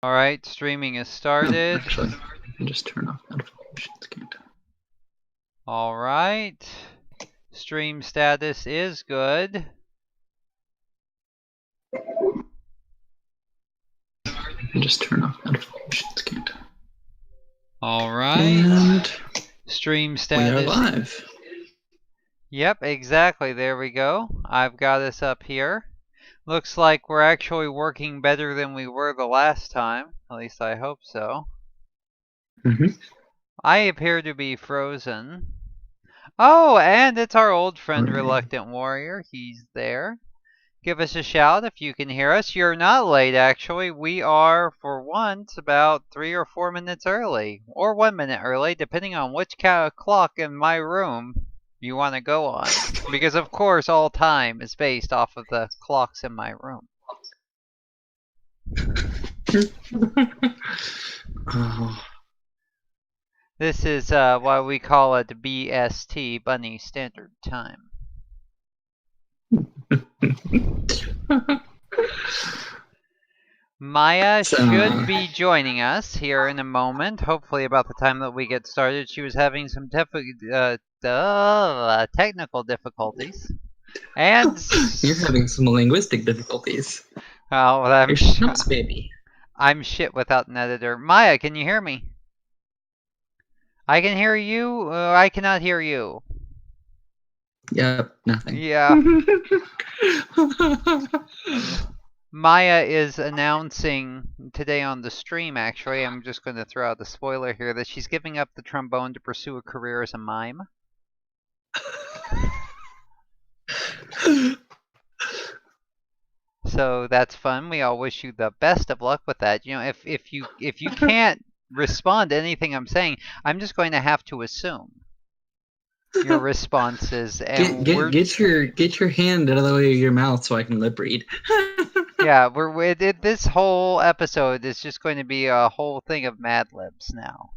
All right, streaming is Oh, started. actually, I can just turn off notifications, can't I? All right. Stream status is good. I can just turn off notifications, can't I? All right. And Stream we are status. live. Yep, exactly. There we go. I've got us up here. Looks like we're actually working better than we were the last time. At least I hope so. I appear to be frozen. Oh, and it's our old friend, Hooray. Reluctant Warrior. He's there. Give us a shout if you can hear us. You're not late, actually. We are, for once, about 3 or 4 minutes early, or 1 minute early, depending on which clock in my room you want to go on. Because, of course, all time is based off of the clocks in my room. Oh. This is why we call it BST, Bunny Standard Time. Maya should be joining us here in a moment, hopefully about the time that we get started. She was having some technical difficulties. And You're having some linguistic difficulties. oh, You're schnapps, baby. I'm shit without an editor. Maya, can you hear me? I can hear you. I cannot hear you. Yep, nothing. Yeah. Maya is announcing today on the stream, actually, I'm just going to throw out the spoiler here, that she's giving up the trombone to pursue a career as a mime. So that's fun. We all wish you the best of luck with that. You know, if you can't respond to anything I'm saying, I'm just going to have to assume your responses. And get your hand out of the way of your mouth so I can lip read. Yeah, this whole episode is just going to be a whole thing of Mad Libs now.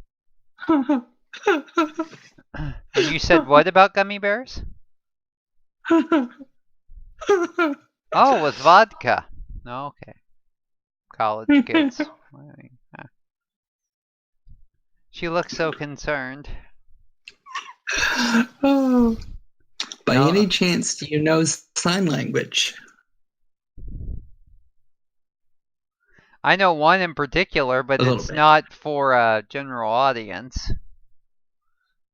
And you said what about gummy bears? Oh, with vodka. Okay. College kids. She looks so concerned. Oh. By any chance, do you know sign language? I know one in particular, but it's not for a general audience.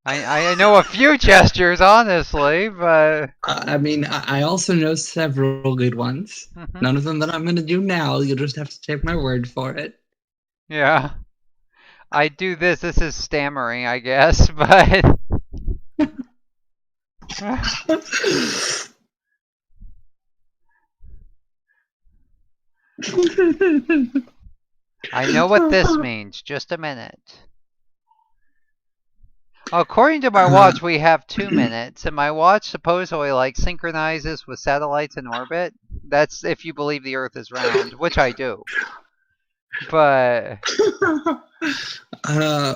I know a few gestures, honestly, but... I mean, I also know several good ones. None of them that I'm going to do now. You'll just have to take my word for it. Yeah. I do this. This is stammering, I guess, but... I know what this means. Just a minute. According to my watch, we have 2 minutes, and my watch supposedly synchronizes with satellites in orbit. That's if you believe the Earth is round, which I do. But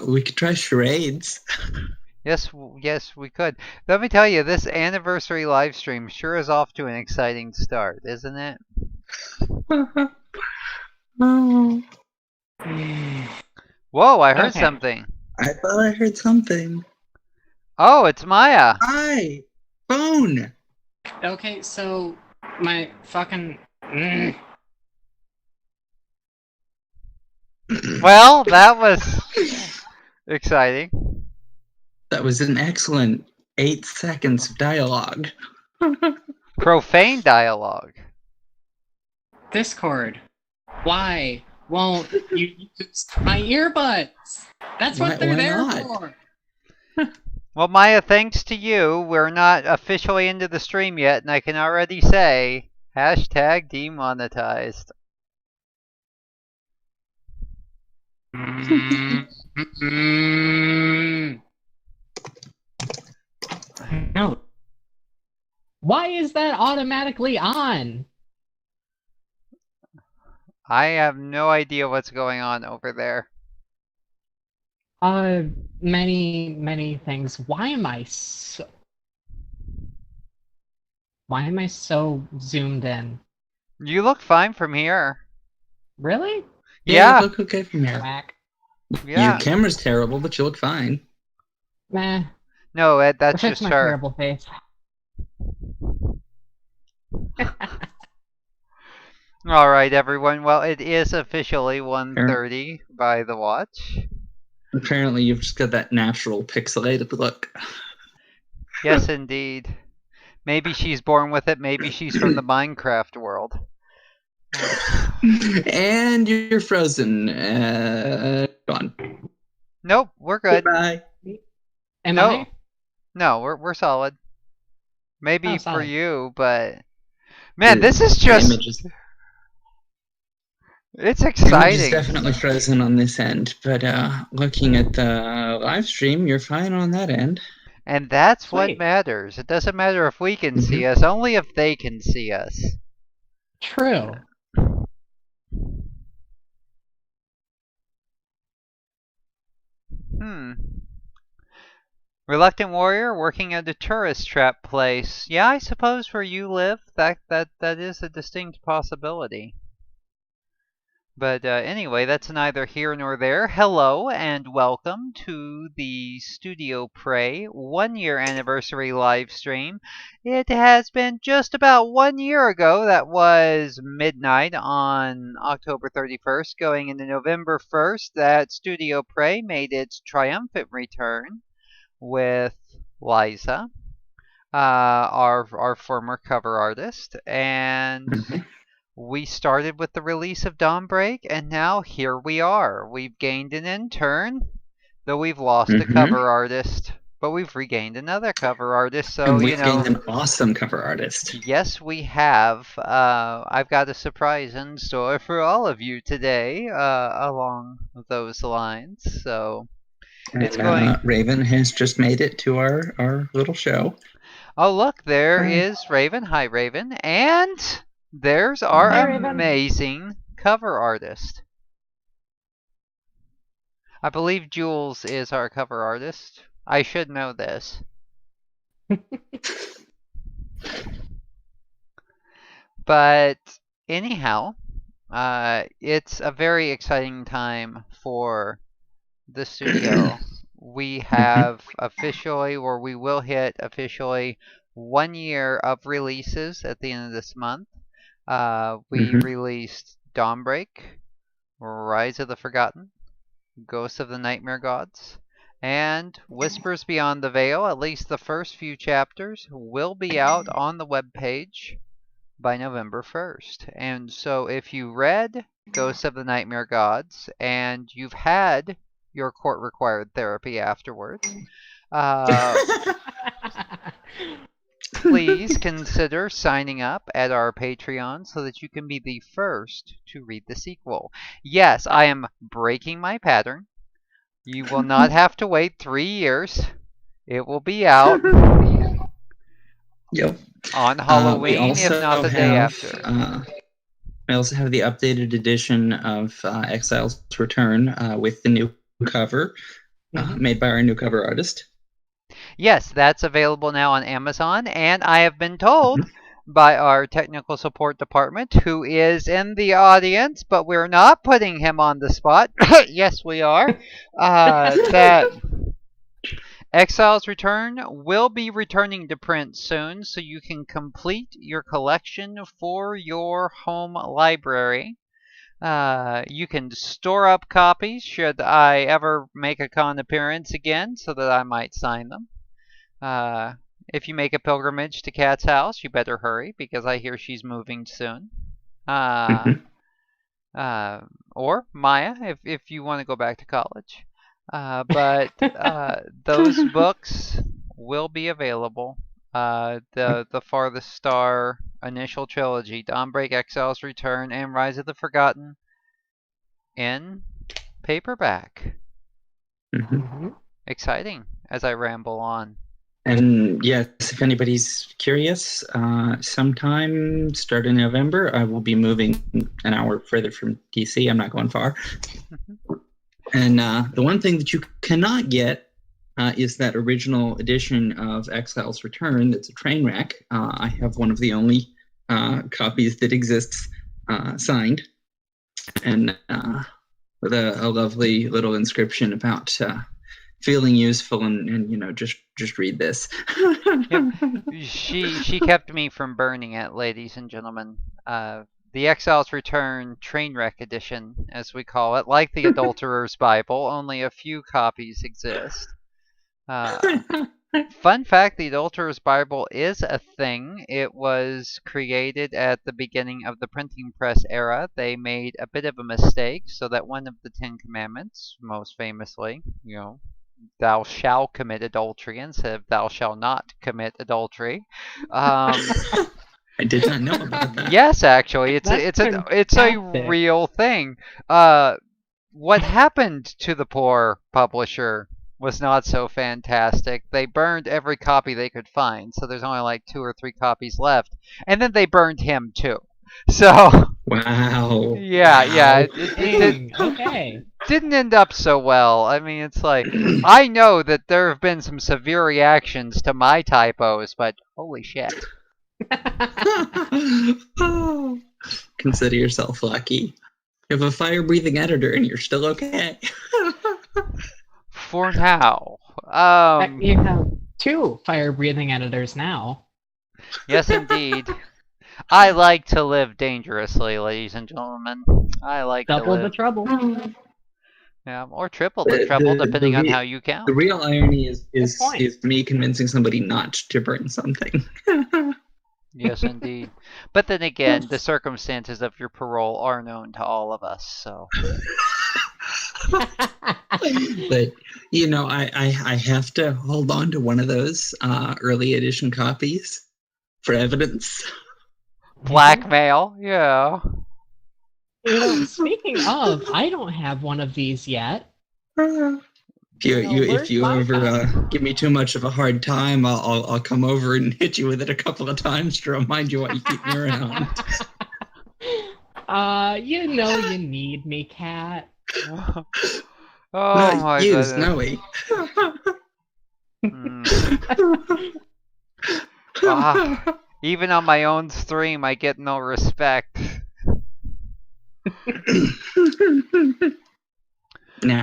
we could try charades. Yes, we could. Let me tell you, this anniversary live stream sure is off to an exciting start, isn't it? Whoa, I heard something. I thought I heard something. Oh, it's Maya. Hi, phone. Okay, so my fucking. Well, that was exciting. That was an excellent 8 seconds of dialogue. Profane dialogue. Discord. Why won't you use my earbuds? That's what they're there for. Well, Maya, thanks to you, we're not officially into the stream yet, and I can already say, hashtag demonetized. No. Why is that automatically on? I have no idea what's going on over there. Many things. Why am I so zoomed in? You look fine from here. Really? Yeah. You look okay from here. Whack. Yeah. Your camera's terrible, but you look fine. Meh. No, that's That's just my her. terrible face. All right, everyone. Well, it is officially 1:30 by the watch. Apparently, you've just got that natural pixelated look. Yes, indeed. Maybe she's born with it. Maybe she's from the Minecraft world. And you're frozen. Gone. Nope, we're good. Goodbye. Am No. I? No, we're solid. Maybe Oh, for solid. you, but man, this is just it's Image exciting. is definitely frozen on this end, but looking at the live stream, you're fine on that end. And that's Sweet. what matters. It doesn't matter if we can see us, only if they can see us. True. Reluctant warrior working at a tourist trap place. Yeah, I suppose where you live, that is a distinct possibility. But anyway, that's neither here nor there. Hello and welcome to the Studio Prey 1-year anniversary live stream. It has been just about 1 year ago. That was midnight on October 31st, going into November 1st, that Studio Prey made its triumphant return with Liza, our former cover artist, and we started with the release of Dawnbreak, and now here we are. We've gained an intern, though we've lost a cover artist, but we've regained another cover artist. So and we've gained an awesome cover artist. Yes, we have. I've got a surprise in store for all of you today, along those lines. So. It's going. Raven has just made it to our little show. Oh, look, there is Raven. Hi, Raven. And there's our amazing cover artist. I believe Jules is our cover artist. I should know this. But anyhow, it's a very exciting time for the studio. We have officially, or we will hit officially, 1 year of releases at the end of this month. We released Dawnbreak, Rise of the Forgotten, Ghosts of the Nightmare Gods, and Whispers Beyond the Veil. At least the first few chapters will be out on the webpage by November 1st. And so if you read Ghosts of the Nightmare Gods and you've had your court-required therapy afterwards, please consider signing up at our Patreon so that you can be the first to read the sequel. Yes, I am breaking my pattern. You will not have to wait 3 years. It will be out on Halloween, if not the day after. I also have the updated edition of Exile's Return with the new cover made by our new cover artist. Yes, that's available now on Amazon, and I have been told by our technical support department, who is in the audience, but we're not putting him on the spot. Yes, we are. That Exile's Return will be returning to print soon, so you can complete your collection for your home library. You can store up copies should I ever make a con appearance again, so that I might sign them. If you make a pilgrimage to Kat's house, you better hurry, because I hear she's moving soon. Or Maya, if you want to go back to college. But those books will be available. The Farthest Star initial trilogy, Dawnbreak, Exile's Return, and Rise of the Forgotten in paperback. Exciting as I ramble on. And yes, if anybody's curious, sometime starting November, I will be moving an hour further from DC. I'm not going far. And the one thing that you cannot get is that original edition of Exile's Return that's a train wreck. I have one of the only copies that exists signed. And with a lovely little inscription about feeling useful and just read this. Yep. She kept me from burning it, ladies and gentlemen. The Exile's Return Trainwreck Edition, as we call it, like the Adulterer's Bible, only a few copies exist. Fun fact, the Adulterer's Bible is a thing. It was created at the beginning of the printing press era. They made a bit of a mistake so that one of the Ten Commandments, most famously, thou shalt commit adultery instead of thou shalt not commit adultery. I did not know about that. Yes, actually, it's That's a fantastic. real thing. What happened to the poor publisher was not so fantastic. They burned every copy they could find, so there's only like 2 or 3 copies left, and then they burned him too. So Wow. yeah, Dang, okay. didn't end up so well. I mean, it's like, I know that there have been some severe reactions to my typos, but holy shit. Consider yourself lucky. You have a fire-breathing editor and you're still okay. For now. You have 2 fire-breathing editors now. Yes, indeed. I like to live dangerously, ladies and gentlemen. I like Double to the live. trouble. Yeah, or triple the trouble, depending on how you count. The real irony is Good point. me convincing somebody not to burn something. Yes, indeed. But then again, the circumstances of your parole are known to all of us, so. But I have to hold on to one of those early edition copies for evidence. Blackmail, yeah. Speaking of, I don't have one of these yet. If you where's my ever give me too much of a hard time, I'll come over and hit you with it a couple of times to remind you why you keep me around. You need me, Cat. Oh my you, goodness. Snowy. Even on my own stream, I get no respect. Nah.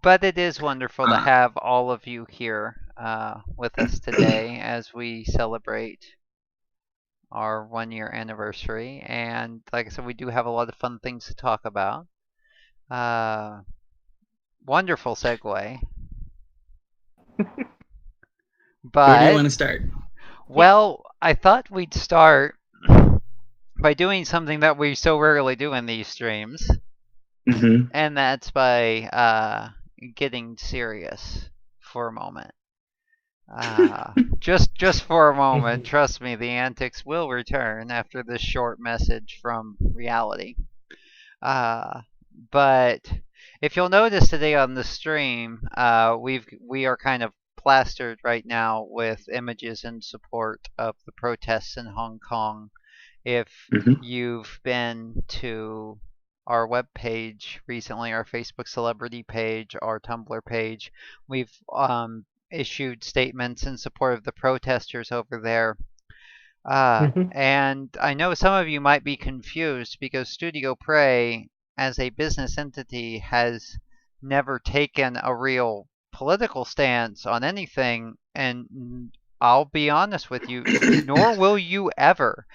But it is wonderful to have all of you here with us today as we celebrate our 1-year anniversary. And like I said, we do have a lot of fun things to talk about. Wonderful segue. But where do you want to start? Well, I thought we'd start by doing something that we so rarely do in these streams. Mm-hmm. And that's by getting serious for a moment. Just for a moment. Trust me, the antics will return after this short message from reality. But if you'll notice today on the stream, we are kind of plastered right now with images in support of the protests in Hong Kong. If you've been to our webpage recently, our Facebook celebrity page, our Tumblr page, we've issued statements in support of the protesters over there. And I know some of you might be confused because Studio Prey, as a business entity, has never taken a real political stance on anything, and I'll be honest with you, nor will you ever.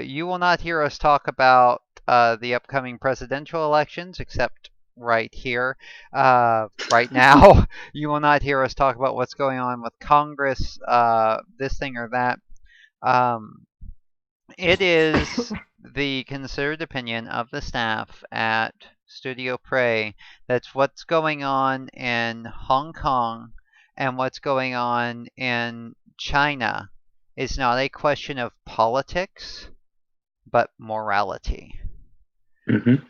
You will not hear us talk about the upcoming presidential elections, except right here, right now. You will not hear us talk about what's going on with Congress, this thing or that. It is the considered opinion of the staff at Studio Prey that's what's going on in Hong Kong and what's going on in China is not a question of politics, but morality.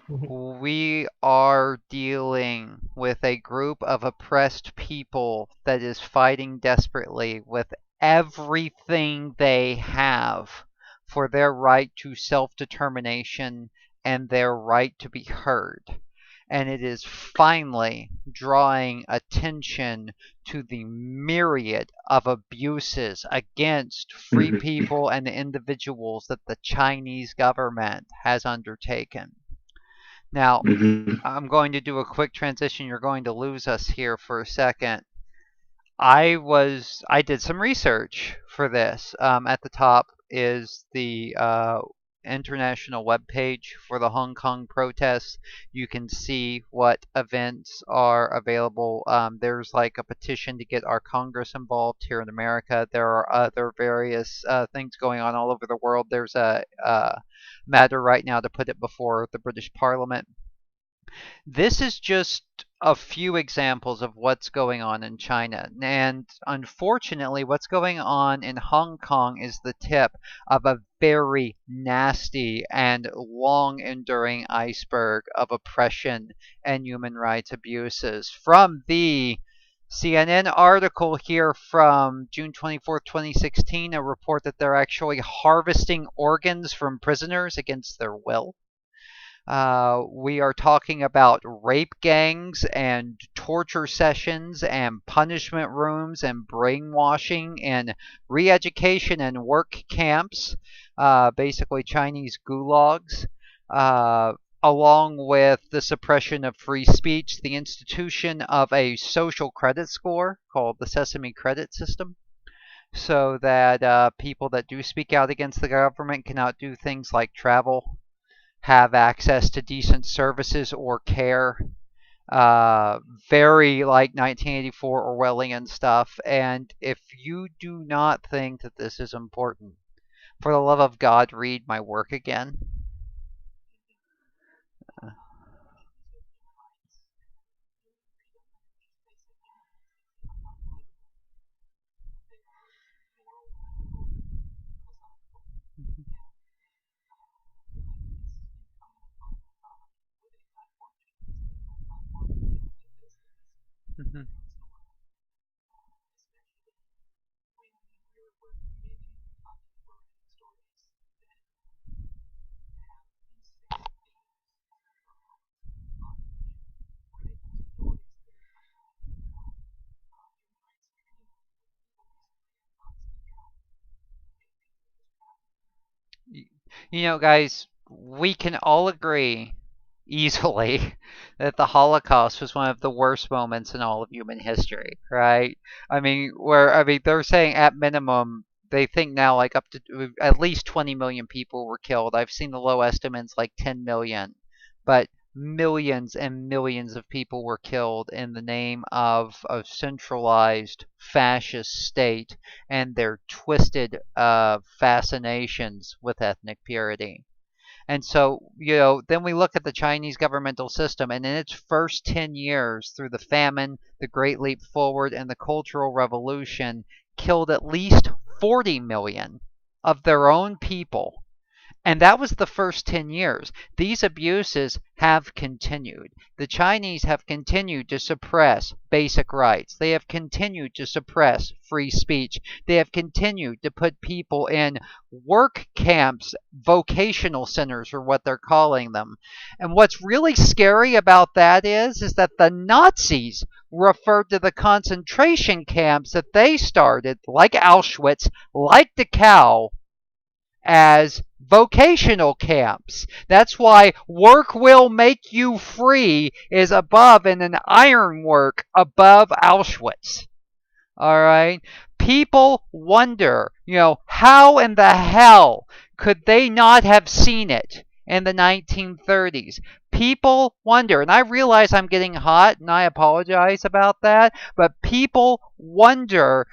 We are dealing with a group of oppressed people that is fighting desperately with everything they have for their right to self-determination and their right to be heard. And it is finally drawing attention to the myriad of abuses against free people and individuals that the Chinese government has undertaken. Now, Hmm. I'm going to do a quick transition. You're going to lose us here for a second. I did some research for this. At the top is the international webpage for the Hong Kong protests. You can see what events are available. There's like a petition to get our Congress involved here in America. There are other various things going on all over the world. There's a matter right now to put it before the British Parliament. This is just a few examples of what's going on in China. And unfortunately, what's going on in Hong Kong is the tip of a very nasty and long enduring iceberg of oppression and human rights abuses. From the CNN article here from June 24th, 2016, a report that they're actually harvesting organs from prisoners against their will. We are talking about rape gangs and torture sessions and punishment rooms and brainwashing and re education and work camps, basically Chinese gulags, uh, along with the suppression of free speech, the institution of a social credit score called the Sesame Credit System. So that people that do speak out against the government cannot do things like travel, have access to decent services or care. Uh, Very like 1984 Orwellian stuff. And if you do not think that this is important, for the love of God, read my work again. You know, guys, we can all agree easily that the Holocaust was one of the worst moments in all of human history, right? I mean, they're saying at minimum they think now like up to at least 20 million people were killed. I've seen the low estimates like 10 million, but millions and millions of people were killed in the name of a centralized fascist state and their twisted fascinations with ethnic purity. And so, then we look at the Chinese governmental system, and in its first 10 years, through the famine, the Great Leap Forward, and the Cultural Revolution, killed at least 40 million of their own people. And that was the first 10 years. These abuses have continued. The Chinese have continued to suppress basic rights. They have continued to suppress free speech. They have continued to put people in work camps, vocational centers, or what they're calling them. And what's really scary about that is that the Nazis referred to the concentration camps that they started, like Auschwitz, like Dachau, as vocational camps. That's why work will make you free is above in an ironwork above Auschwitz. All right. People wonder, how in the hell could they not have seen it in the 1930s? People wonder, and I realize I'm getting hot and I apologize about that, but people wonder,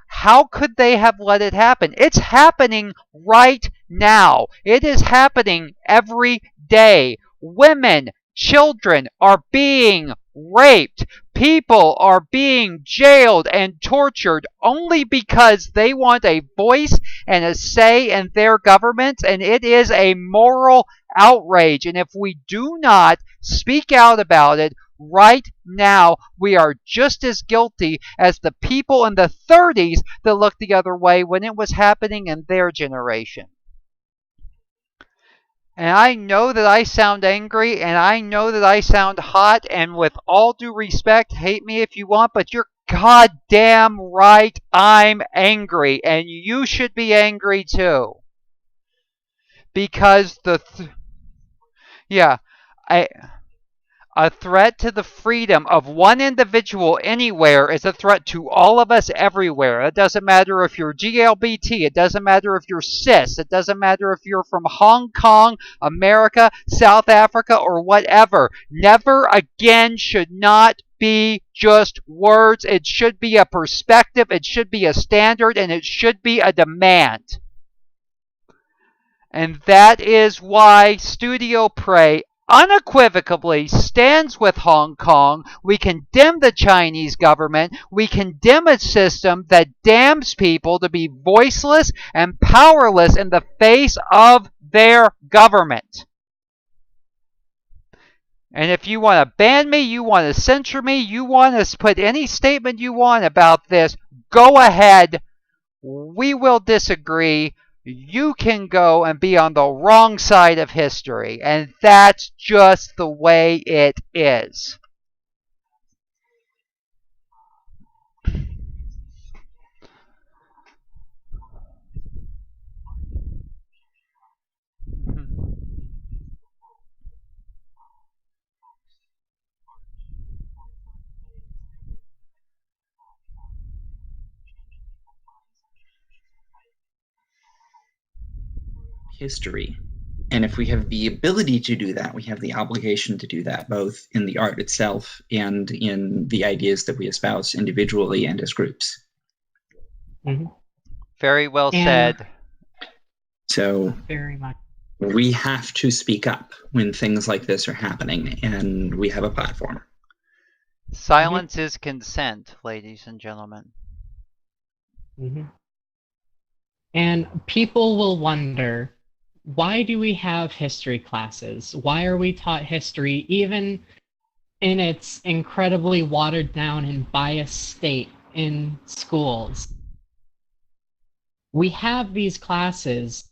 how could they have let it happen? It's happening right now. It is happening every day. Women, children are being raped. People are being jailed and tortured only because they want a voice and a say in their governments, and it is a moral outrage. And if we do not speak out about it right now, we are just as guilty as the people in the 30s that looked the other way when it was happening in their generation. And I know that I sound angry and I know that I sound hot, and with all due respect, hate me if you want, but you're goddamn right I'm angry, and you should be angry too. Because yeah, A, a threat to the freedom of one individual anywhere is a threat to all of us everywhere. It doesn't matter if you're GLBT. It doesn't matter if you're cis. It doesn't matter if you're from Hong Kong, America, South Africa, or whatever. Never again should not be just words. It should be a perspective. It should be a standard. And it should be a demand. And that is why Studio Prey unequivocally stands with Hong Kong. We condemn the Chinese government. We condemn a system that damns people to be voiceless and powerless in the face of their government. And if you want to ban me, you want to censure me, you want to put any statement you want about this, go ahead. We will disagree. You can go and be on the wrong side of history. And that's just the way it is. History. And if we have the ability to do that, we have the obligation to do that, both in the art itself and in the ideas that we espouse individually and as groups. Mm-hmm. Very well said. So very much. We have to speak up when things like this are happening, and we have a platform. Silence is consent, ladies and gentlemen. Mm-hmm. And people will wonder, why do we have history classes? Why are we taught history, even in its incredibly watered down and biased state in schools? We have these classes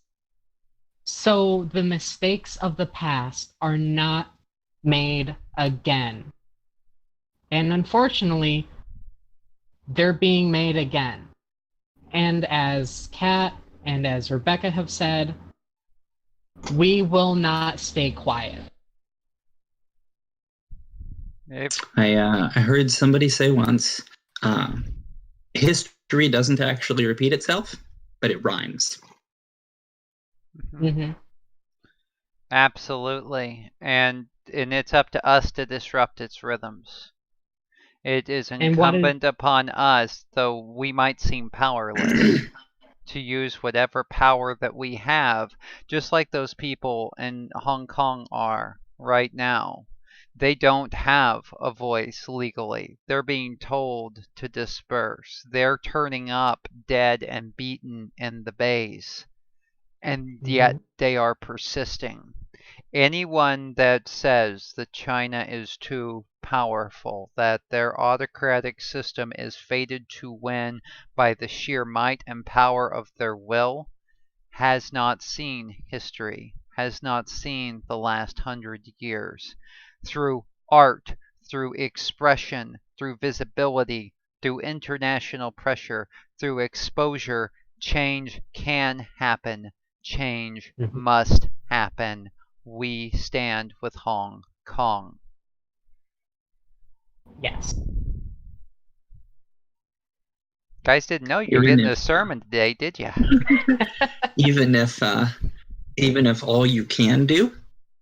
so the mistakes of the past are not made again. And unfortunately, they're being made again. And as Kat and as Rebecca have said, we will not stay quiet. I heard somebody say once, history doesn't actually repeat itself, but it rhymes. Mm-hmm. Absolutely. And it's up to us to disrupt its rhythms. It is incumbent upon us, though we might seem powerless, to use whatever power that we have, just like those people in Hong Kong are right now. They don't have a voice legally. They're being told to disperse. They're turning up dead and beaten in the bays. And yet they are persisting. Anyone that says that China is too powerful, that their autocratic system is fated to win by the sheer might and power of their will, has not seen history, has not seen the last 100 years. Through art, through expression, through visibility, through international pressure, through exposure, change can happen. Change must happen. We stand with Hong Kong. Yes. Guys didn't know you were getting a sermon today, did you? Even if all you can do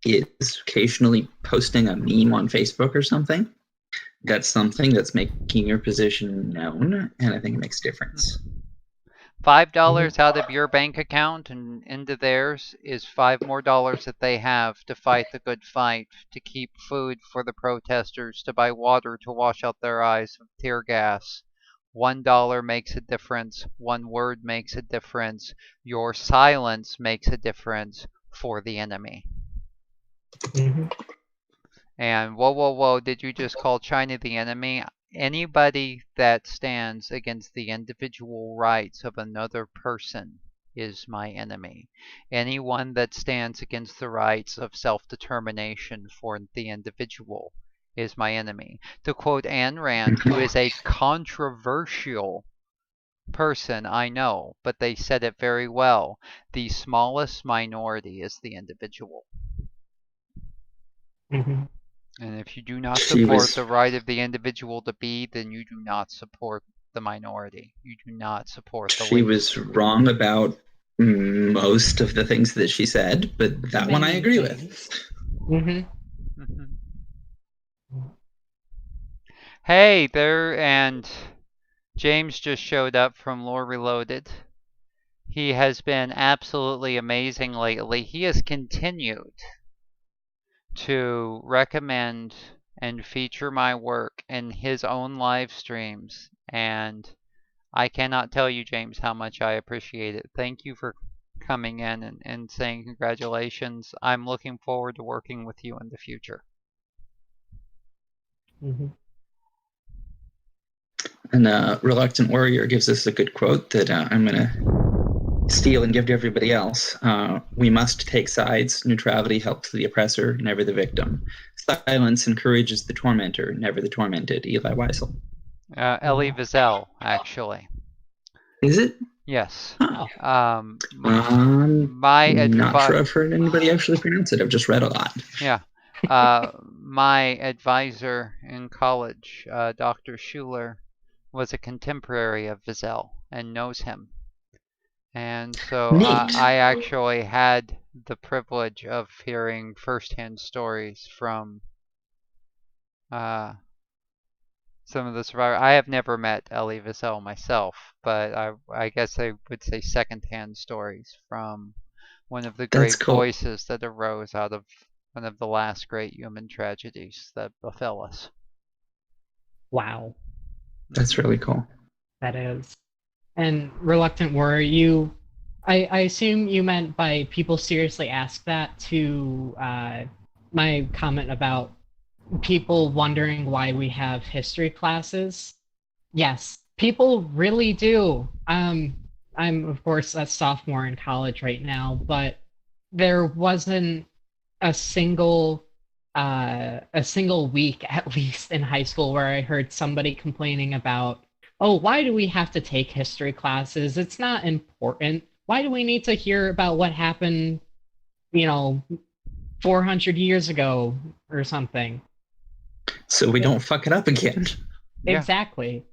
is occasionally posting a meme on Facebook or something, that's something that's making your position known, and I think it makes a difference. $5 out of your bank account and into theirs is $5 more that they have to fight the good fight, to keep food for the protesters, to buy water to wash out their eyes of tear gas. $1 makes a difference. One word makes a difference. Your silence makes a difference for the enemy. And whoa, did you just call China the enemy? Anybody that stands against the individual rights of another person is my enemy. Anyone that stands against the rights of self-determination for the individual is my enemy. To quote Ayn Rand, who is a controversial person, I know, but they said it very well. The smallest minority is the individual. Mhm. And if you do not She support was the right of the individual to be, then you do not support the minority. You do not support the she least. was wrong about most of the things that she said, but that one I Many agree with. things. Mhm. Mhm. Hey there, and James just showed up from Lore Reloaded. He has been absolutely amazing lately. He has continued to recommend and feature my work in his own live streams, and I cannot tell you, James, how much I appreciate it. Thank you for coming in and saying congratulations. I'm looking forward to working with you in the future. Mhm. And Reluctant Warrior gives us a good quote that I'm going to steal and give to everybody else. We must take sides. Neutrality helps the oppressor, never the victim. Silence encourages the tormentor, never the tormented. Eli Wiesel. Elie Wiesel, actually. Is it? Yes. Huh. My Not sure I've heard anybody actually pronounce it. I've just read a lot. Yeah. My advisor in college, Dr. Schuler, was a contemporary of Wiesel and knows him. And so Neat. I actually had the privilege of hearing firsthand stories from some of the survivors. I have never met Elie Wiesel myself, but I guess I would say secondhand stories from one of the That's great cool. voices that arose out of one of the last great human tragedies that befell us. Wow. That's really cool. That is. And Reluctant Warrior, I assume you meant by people seriously ask that to my comment about people wondering why we have history classes. Yes, people really do. I'm of course a sophomore in college right now, but there wasn't a single week at least in high school where I heard somebody complaining about, oh, why do we have to take history classes? It's not important. Why do we need to hear about what happened, 400 years ago or something? So we don't fuck it up again. Yeah. Exactly.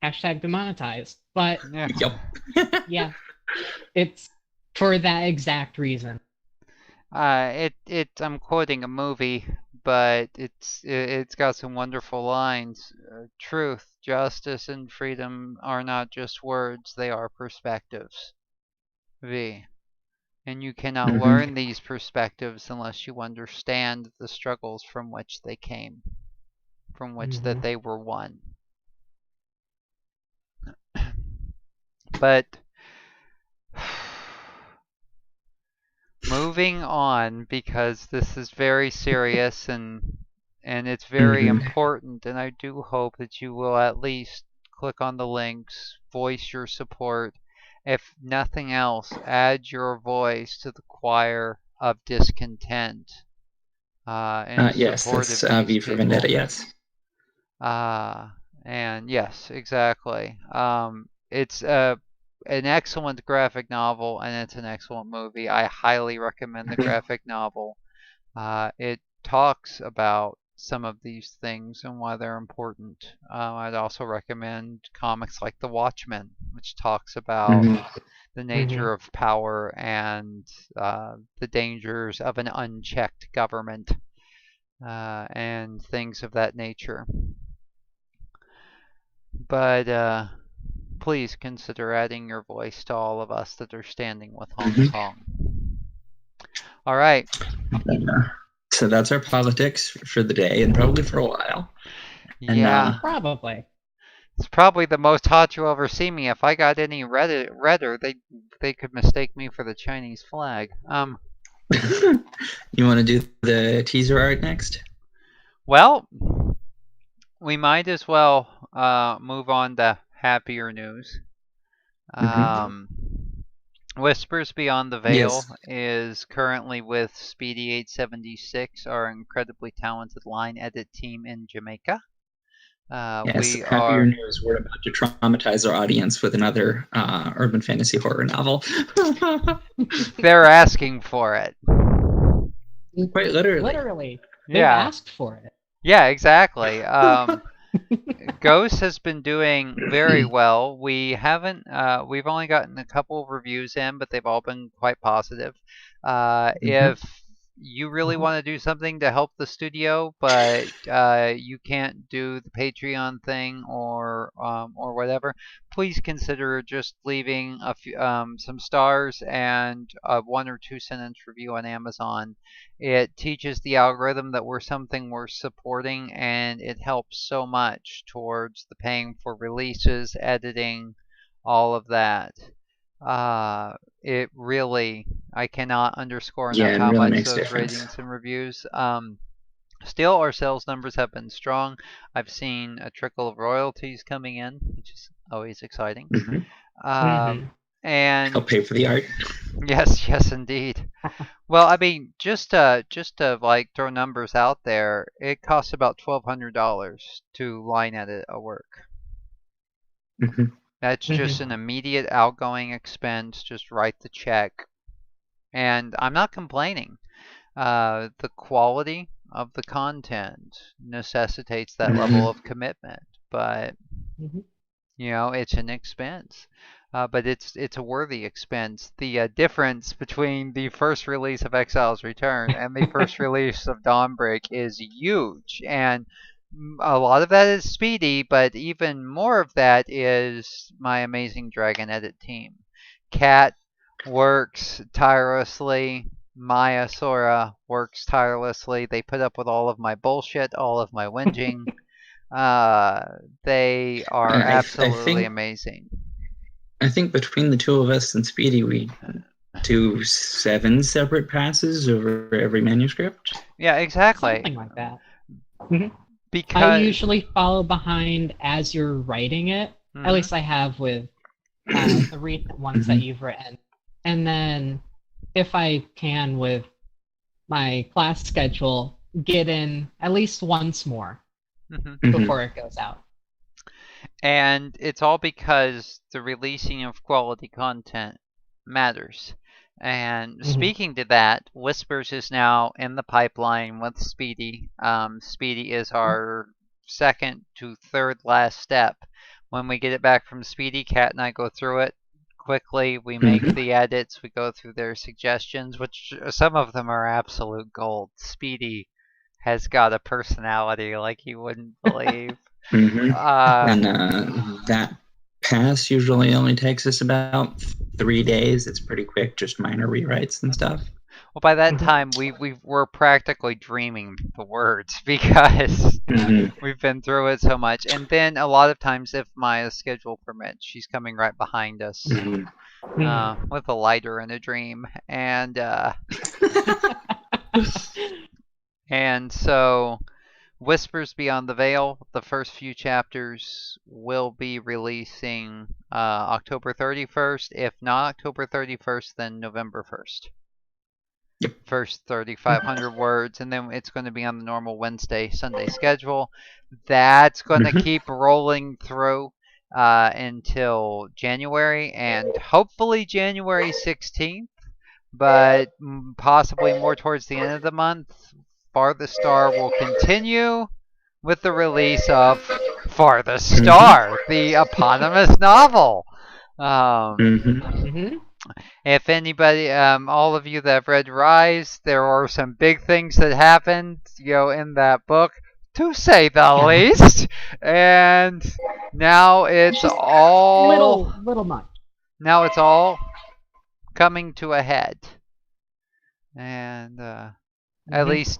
Hashtag demonetized. But Yeah. Yep. yeah, it's for that exact reason. I'm quoting a movie, but it's got some wonderful lines. Truth, justice, and freedom are not just words; they are perspectives. V. And you cannot learn these perspectives unless you understand the struggles from which they came, from which that they were won. But moving on, because this is very serious and it's very important, and I do hope that you will at least click on the links, voice your support. If nothing else, add your voice to the choir of discontent in yes, support that's of these V for people. Vendetta, yes. And yes, exactly. It's an excellent graphic novel, and it's an excellent movie. I highly recommend the graphic novel. It talks about some of these things and why they're important. I'd also recommend comics like The Watchmen, which talks about the nature of power and the dangers of an unchecked government and things of that nature. But please consider adding your voice to all of us that are standing with Hong Kong. All right. So that's our politics for the day and probably for a while. Yeah. And, probably. It's probably the most hot you'll ever see me. If I got any redder, they could mistake me for the Chinese flag. You want to do the teaser art next? Well, we might as well move on to happier news. Whispers Beyond the Veil is currently with Speedy 876, our incredibly talented line edit team in Jamaica. Happier news. We're about to traumatize our audience with another urban fantasy horror novel. They're asking for it. Quite literally. Literally. They've Yeah. asked for it. Yeah, exactly. Ghost has been doing very well. We've only gotten a couple of reviews in, but they've all been quite positive. If you really want to do something to help the studio, but you can't do the Patreon thing or whatever, please consider just leaving some stars and a 1 or 2 sentence review on Amazon. It teaches the algorithm that we're something worth supporting, and it helps so much towards the paying for releases, editing, all of that. It really, I cannot underscore enough Yeah, it how really much makes a those difference. ratings and reviews. Still, our sales numbers have been strong. I've seen a trickle of royalties coming in, which is always exciting. Mm-hmm. And Help pay for the art. yes, yes, indeed. Well, I mean, just to like throw numbers out there, it costs about $1,200 to line edit a work. That's just an immediate outgoing expense. Just write the check, and I'm not complaining. The quality of the content necessitates that level of commitment, but it's an expense. But it's a worthy expense. The difference between the first release of Exile's Return and the first release of Dawnbreak is huge, and a lot of that is Speedy, but even more of that is my amazing Dragon Edit team. Kat works tirelessly. Maya Sora works tirelessly. They put up with all of my bullshit, all of my whinging. They are I absolutely think amazing. I think between the two of us and Speedy, we do 7 separate passes over every manuscript. Yeah, exactly. Something like that. I Because usually follow behind as you're writing it. At least I have with the recent ones that you've written. And then if I can with my class schedule, get in at least once more before it goes out. And it's all because the releasing of quality content matters. And speaking to that, Whispers is now in the pipeline with Speedy. Speedy is our second to third last step. When we get it back from Speedy, Kat and I go through it quickly. We make the edits. We go through their suggestions, which some of them are absolute gold. Speedy has got a personality like you wouldn't believe. And that pass usually only takes us about 3 days. It's pretty quick, just minor rewrites and stuff. Well, by that time, we were practically dreaming the words because we've been through it so much. And then a lot of times, if Maya's schedule permits, she's coming right behind us with a lighter and a dream. And so Whispers Beyond the Veil, the first few chapters will be releasing October 31st. If not October 31st, then November 1st. First 3,500 words, and then it's going to be on the normal Wednesday, Sunday schedule. That's going to keep rolling through until January, and hopefully January 16th, but possibly more towards the end of the month. Farthest Star will continue with the release of Farthest Star, the eponymous novel. If anybody, all of you that have read Rise, there are some big things that happened, in that book, to say the least. And now it's all little much. Now it's all coming to a head, and at least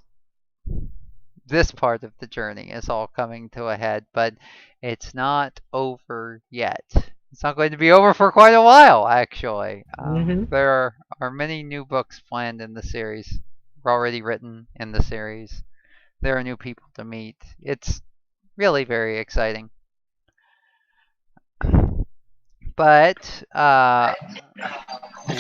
this part of the journey is all coming to a head, but it's not over yet. It's not going to be over for quite a while, actually. There are many new books planned in the series, already written in the series. There are new people to meet. It's really very exciting. But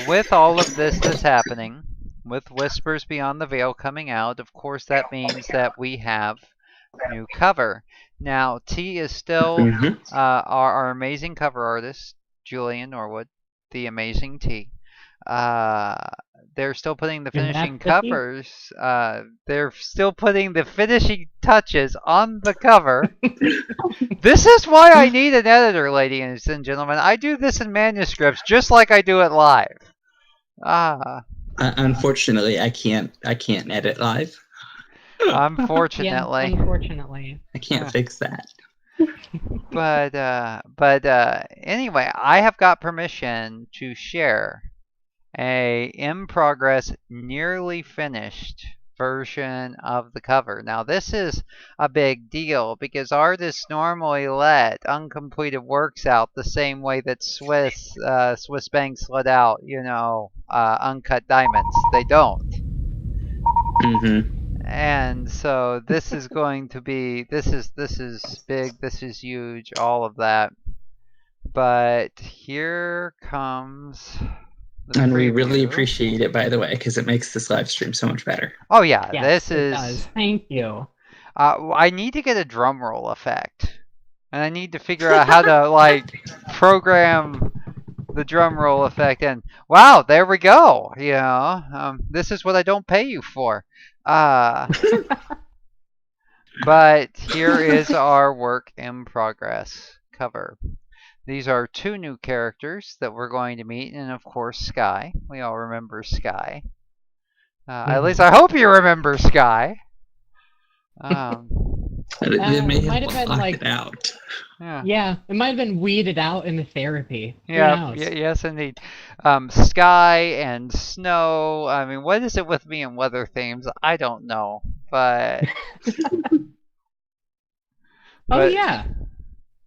with all of this that's happening, with Whispers Beyond the Veil coming out, of course that means that we have new cover. Now, T is still our amazing cover artist, Julian Norwood, the amazing T. They're still putting the And finishing that's the key. covers. They're still putting the finishing touches on the cover. This is why I need an editor, ladies and gentlemen. I do this in manuscripts just like I do it live. Unfortunately, I can't edit live. Yeah, Unfortunately. unfortunately. I can't fix that. But anyway, I have got permission to share a in progress, nearly finished version of the cover. Now, this is a big deal because artists normally let uncompleted works out the same way that Swiss banks let out, uncut diamonds. They don't. Mm-hmm. And so this is going to be this is big, this is huge, all of that. But here comes the And we really preview. appreciate it, by the way, because it makes this live stream so much better. Oh yeah, Yes, this it is. does. Thank you. I need to get a drum roll effect, and I need to figure out how to like program the drum roll effect. And wow, there we go. This is what I don't pay you for. But here is our work in progress cover. These are 2 new characters that we're going to meet, and of course, Sky. We all remember Sky. At least I hope you remember Sky. It may might have have been blocked like, it out. yeah, it might have been weeded out in the therapy. Yeah, Who knows? yes, indeed. Sky and snow. I mean, what is it with me and weather themes? I don't know, but. Oh but yeah,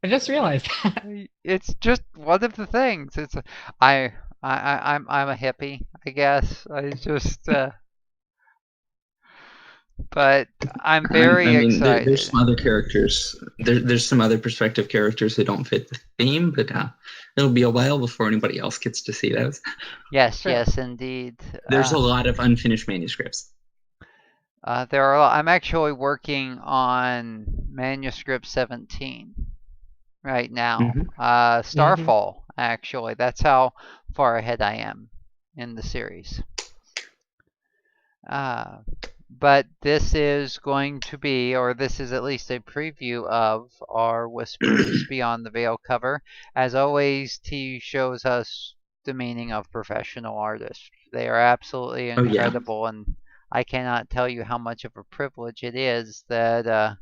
I just realized that. it's just one of the things. I'm a hippie, I guess. I just. But I'm very excited. There's some other characters. There's some other perspective characters who don't fit the theme, but it'll be a while before anybody else gets to see those. Yes, Sure. yes, indeed. There's a lot of unfinished manuscripts. There are. I'm actually working on manuscript 17 right now. Mm-hmm. Starfall, actually. That's how far ahead I am in the series. But this is going to be, or this is at least a preview of our Whispers Beyond the Veil cover. As always, T shows us the meaning of professional artists. They are absolutely incredible, and I cannot tell you how much of a privilege it is that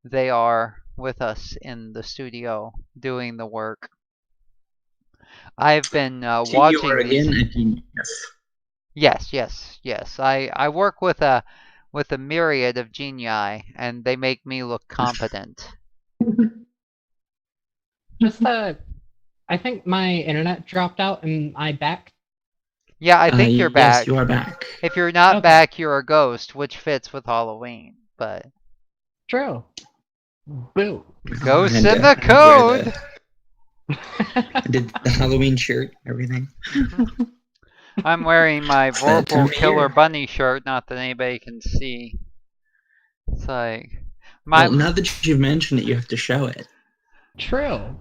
they are with us in the studio doing the work. I've been watching you are these. again a genius. Yes. I work with a myriad of genii, and they make me look competent. I think my internet dropped out. Am I back? Yeah, I think you're back. Yes, you are back. If you're not back, you're a ghost, which fits with Halloween. But true. Boo. Ghosts in the code. I did the Halloween shirt, everything. I'm wearing my Vorpal Killer Bunny shirt, not that anybody can see. It's like well, now that you've mentioned it, you have to show it. True.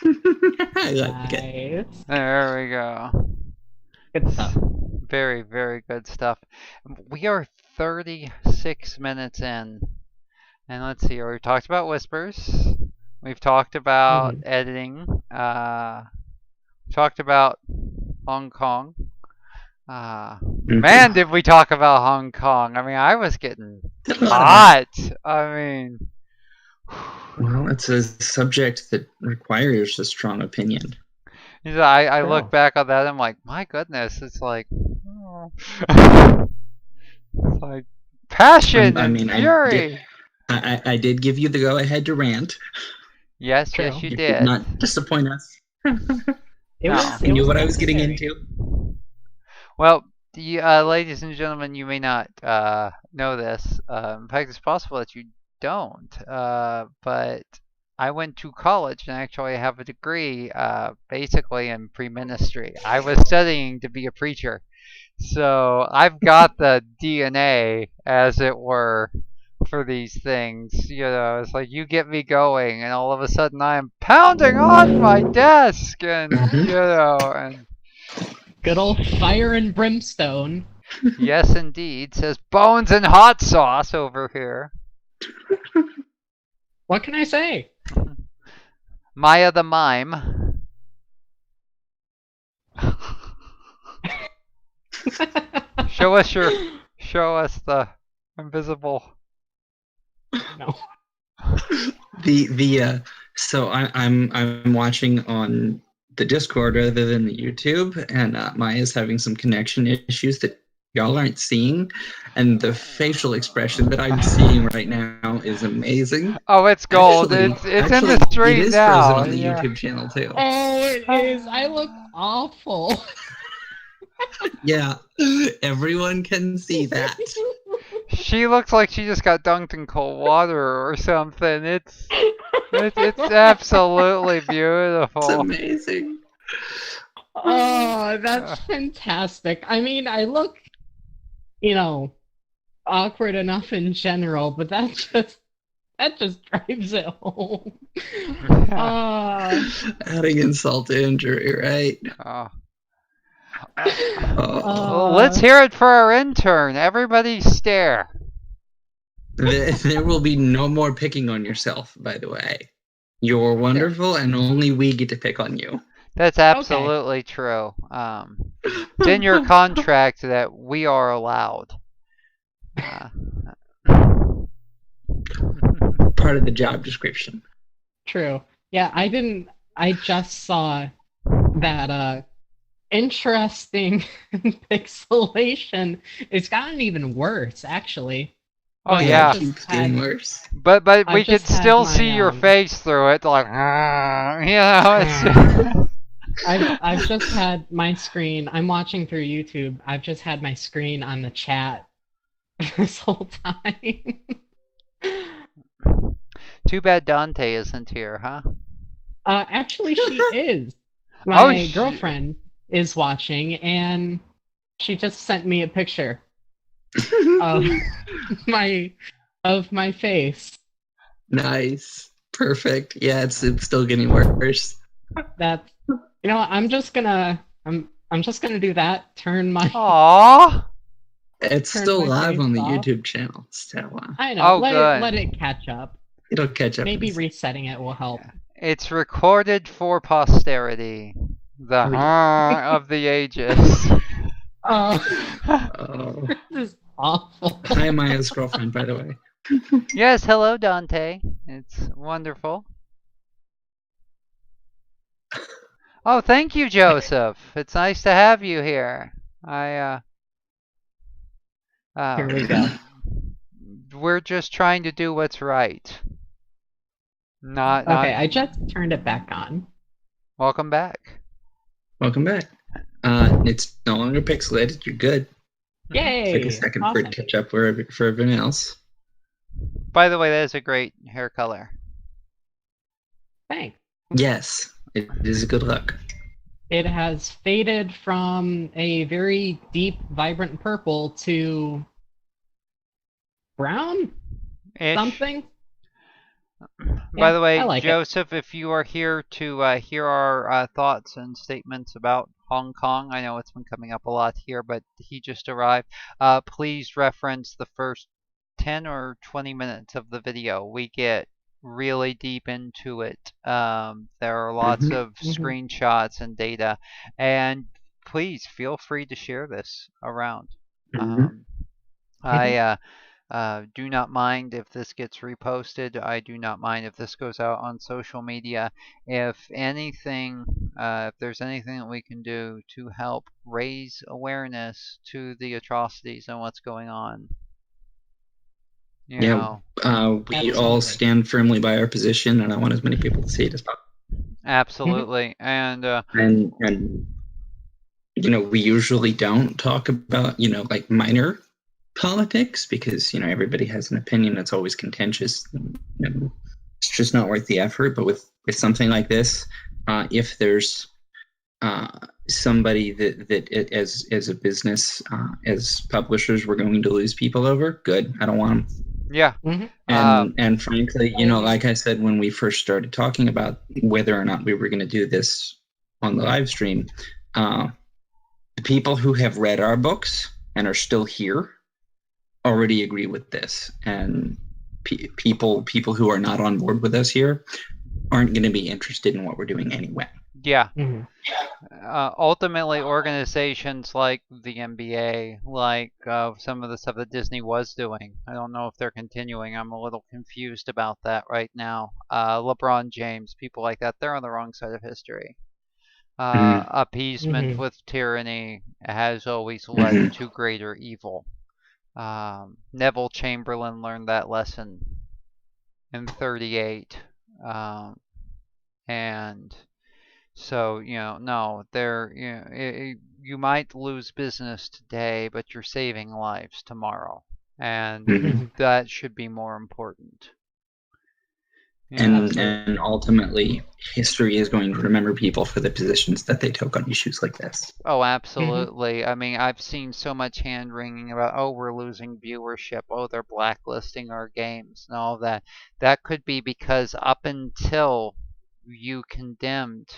I like it. There we go. Good stuff. Very, very good stuff. We are 36 minutes in. And let's see, we've talked about Whispers. We've talked about editing. Talked about Hong Kong. Man, did we talk about Hong Kong. I mean, I was getting hot. I mean... Well, it's a subject that requires a strong opinion. I look back on that and I'm like, my goodness, it's like... it's like passion and fury. I did give you the go-ahead to rant. Yes, you did. Did not disappoint us. I knew what I was getting into. Well, ladies and gentlemen, you may not know this. In fact, it's possible that you don't. But I went to college and actually have a degree basically in pre-ministry. I was studying to be a preacher. So I've got the DNA, as it were, for these things. It's like you get me going and all of a sudden I am pounding on my desk and and Good old fire and brimstone. Yes, indeed. Says bones and hot sauce over here. What can I say? Maya the mime. Show us the invisible. No. So I'm watching on the Discord rather than the YouTube, and Maya's having some connection issues that y'all aren't seeing, and the facial expression that I'm seeing right now is amazing. Oh, it's gold. Actually, it's in the stream it is now. frozen on the Yeah. YouTube channel too. Oh, it is. I look awful. Yeah, everyone can see that. She looks like she just got dunked in cold water or something. It's absolutely beautiful. It's amazing. Oh, that's fantastic. I mean, I look, awkward enough in general, but that just drives it home. Adding insult to injury, right? Let's hear it for our intern. Everybody stare. There will be no more picking on yourself, by the way. You're wonderful, and only we get to pick on you. That's absolutely true. It's in your contract that we are allowed. Part of the job description. True. Yeah, I just saw that interesting pixelation. It's gotten even worse, actually. Oh yeah, it keeps getting worse. But we could still see your face through it, like It's... I've just had my screen. I'm watching through YouTube. I've just had my screen on the chat this whole time. Too bad Dante isn't here, huh? Actually, she is. My girlfriend is watching, and she just sent me a picture of my face. Nice, perfect. Yeah, it's still getting worse. That's I'm just gonna do that. Turn my. Aww. It's still live on the YouTube channel. So, I know. Good. Let it catch up. It'll catch up. Maybe resetting it will help. It's recorded for posterity. The of the ages. Oh. This is awful. Hi, Maya's girlfriend, by the way. Yes, hello, Dante. It's wonderful. Oh, thank you, Joseph. It's nice to have you here. Here we go. We're just trying to do what's right. Not. I just turned it back on. Welcome back. Welcome back. It's no longer pixelated. You're good. Yay! Take a second for it to catch up for everyone else. By the way, that is a great hair color. Thanks. Yes, it is a good look. It has faded from a very deep, vibrant purple to brown? Something? By the way, like Joseph, if you are here to hear our thoughts and statements about Hong Kong, I know it's been coming up a lot here, but he just arrived. Please reference the first 10 or 20 minutes of the video. We get really deep into it. There are lots of screenshots and data, and please feel free to share this around. I do not mind if this gets reposted. I do not mind if this goes out on social media. If anything, if there's anything that we can do to help raise awareness to the atrocities and what's going on. We all stand firmly by our position, and I want as many people to see it as possible. Absolutely, and we usually don't talk about like minor politics because everybody has an opinion that's always contentious. It's just not worth the effort. But with something like this, if there's somebody that as a business, as publishers, we're going to lose people over, good. I don't want them. Yeah. And frankly, like I said when we first started talking about whether or not we were going to do this on the live stream, the people who have read our books and are still here already agree with this, and people who are not on board with us here aren't going to be interested in what we're doing anyway. Yeah. Mm-hmm. Ultimately, organizations like the NBA, like some of the stuff that Disney was doing, I don't know if they're continuing. I'm a little confused about that right now. LeBron James, people like that, they're on the wrong side of history. Appeasement Mm-hmm. with tyranny has always led to greater evil. Neville Chamberlain learned that lesson in 38. And so, no, you might lose business today, but you're saving lives tomorrow. And that should be more important. And ultimately, history is going to remember people for the positions that they took on issues like this. Oh, absolutely. I mean, I've seen so much hand-wringing about, oh, we're losing viewership. Oh, they're blacklisting our games and all of that. That could be because up until you condemned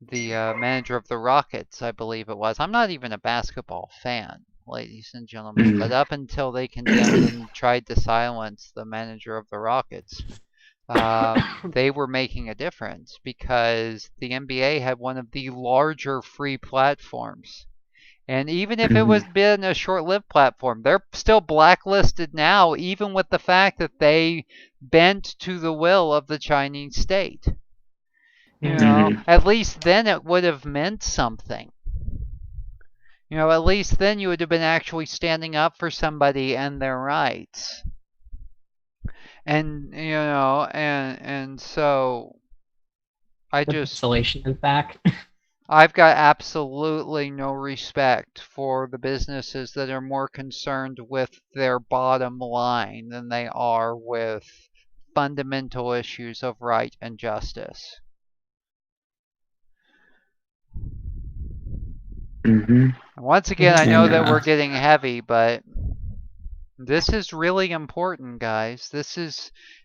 the manager of the Rockets, I believe it was. I'm not even a basketball fan, ladies and gentlemen, but up until they condemned and tried to silence the manager of the Rockets, they were making a difference because the NBA had one of the larger free platforms. And even if it was been a short-lived platform, they're still blacklisted now, even with the fact that they bent to the will of the Chinese state. At least then it would have meant something. At least then you would have been actually standing up for somebody and their rights. And and so I just Isolation is back. I've got absolutely no respect for the businesses that are more concerned with their bottom line than they are with fundamental issues of right and justice. Once again, I know that we're getting heavy, but this is really important, guys.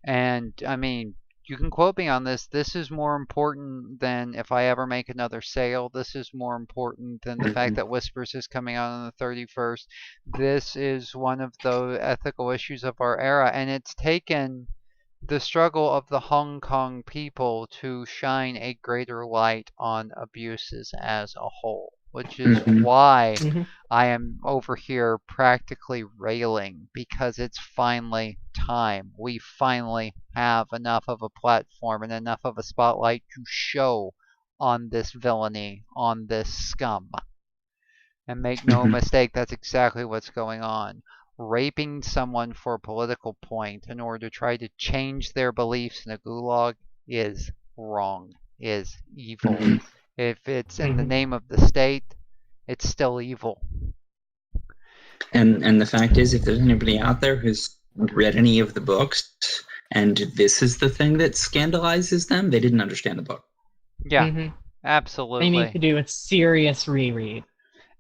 And I mean, you can quote me on this. This is more important than if I ever make another sale. This is more important than the fact that Whispers is coming out on the 31st. This is one of the ethical issues of our era, and it's taken the struggle of the Hong Kong people to shine a greater light on abuses as a whole, which is why I am over here practically railing, because it's finally time. We finally have enough of a platform and enough of a spotlight to show on this villainy, on this scum. And make no mistake, that's exactly what's going on. Raping someone for a political point in order to try to change their beliefs in a gulag is wrong, is evil. If it's in the name of the state, it's still evil. And the fact is, if there's anybody out there who's read any of the books and this is the thing that scandalizes them, they didn't understand the book. Yeah, absolutely. They need to do a serious reread.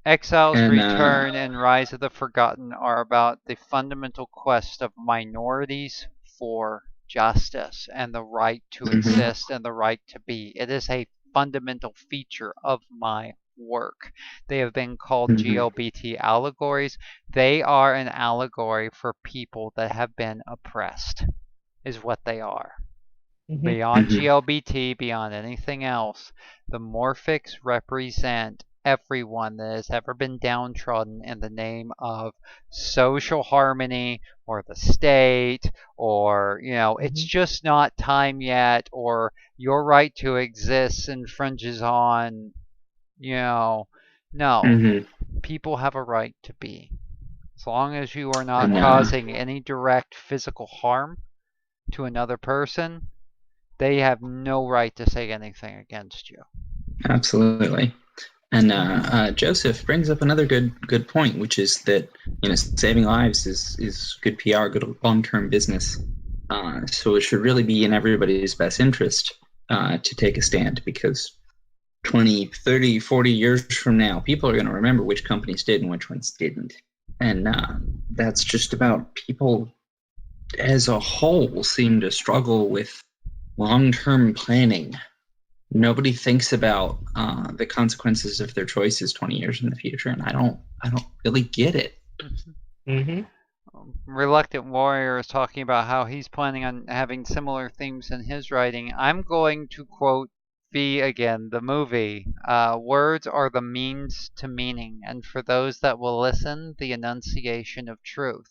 Exile's Return and Rise of the Forgotten are about the fundamental quest of minorities for justice and the right to exist and the right to be. It is a fundamental feature of my work. They have been called GLBT allegories. They are an allegory for people that have been oppressed, is what they are. Beyond GLBT, beyond anything else, the Morphics represent everyone that has ever been downtrodden in the name of social harmony or the state, or it's just not time yet, or your right to exist infringes on no, people have a right to be, as long as you are not causing any direct physical harm to another person. They have no right to say anything against you. Absolutely. And Joseph brings up another good point, which is that saving lives is good PR, good long-term business. So it should really be in everybody's best interest to take a stand, because 20, 30, 40 years from now, people are going to remember which companies did and which ones didn't. And that's just about people as a whole seem to struggle with long-term planning nobody thinks about the consequences of their choices 20 years in the future, and I don't really get it. Mm-hmm. Reluctant Warrior is talking about how he's planning on having similar themes in his writing. I'm going to quote V again, the movie. Words are the means to meaning, and for those that will listen, the enunciation of truth.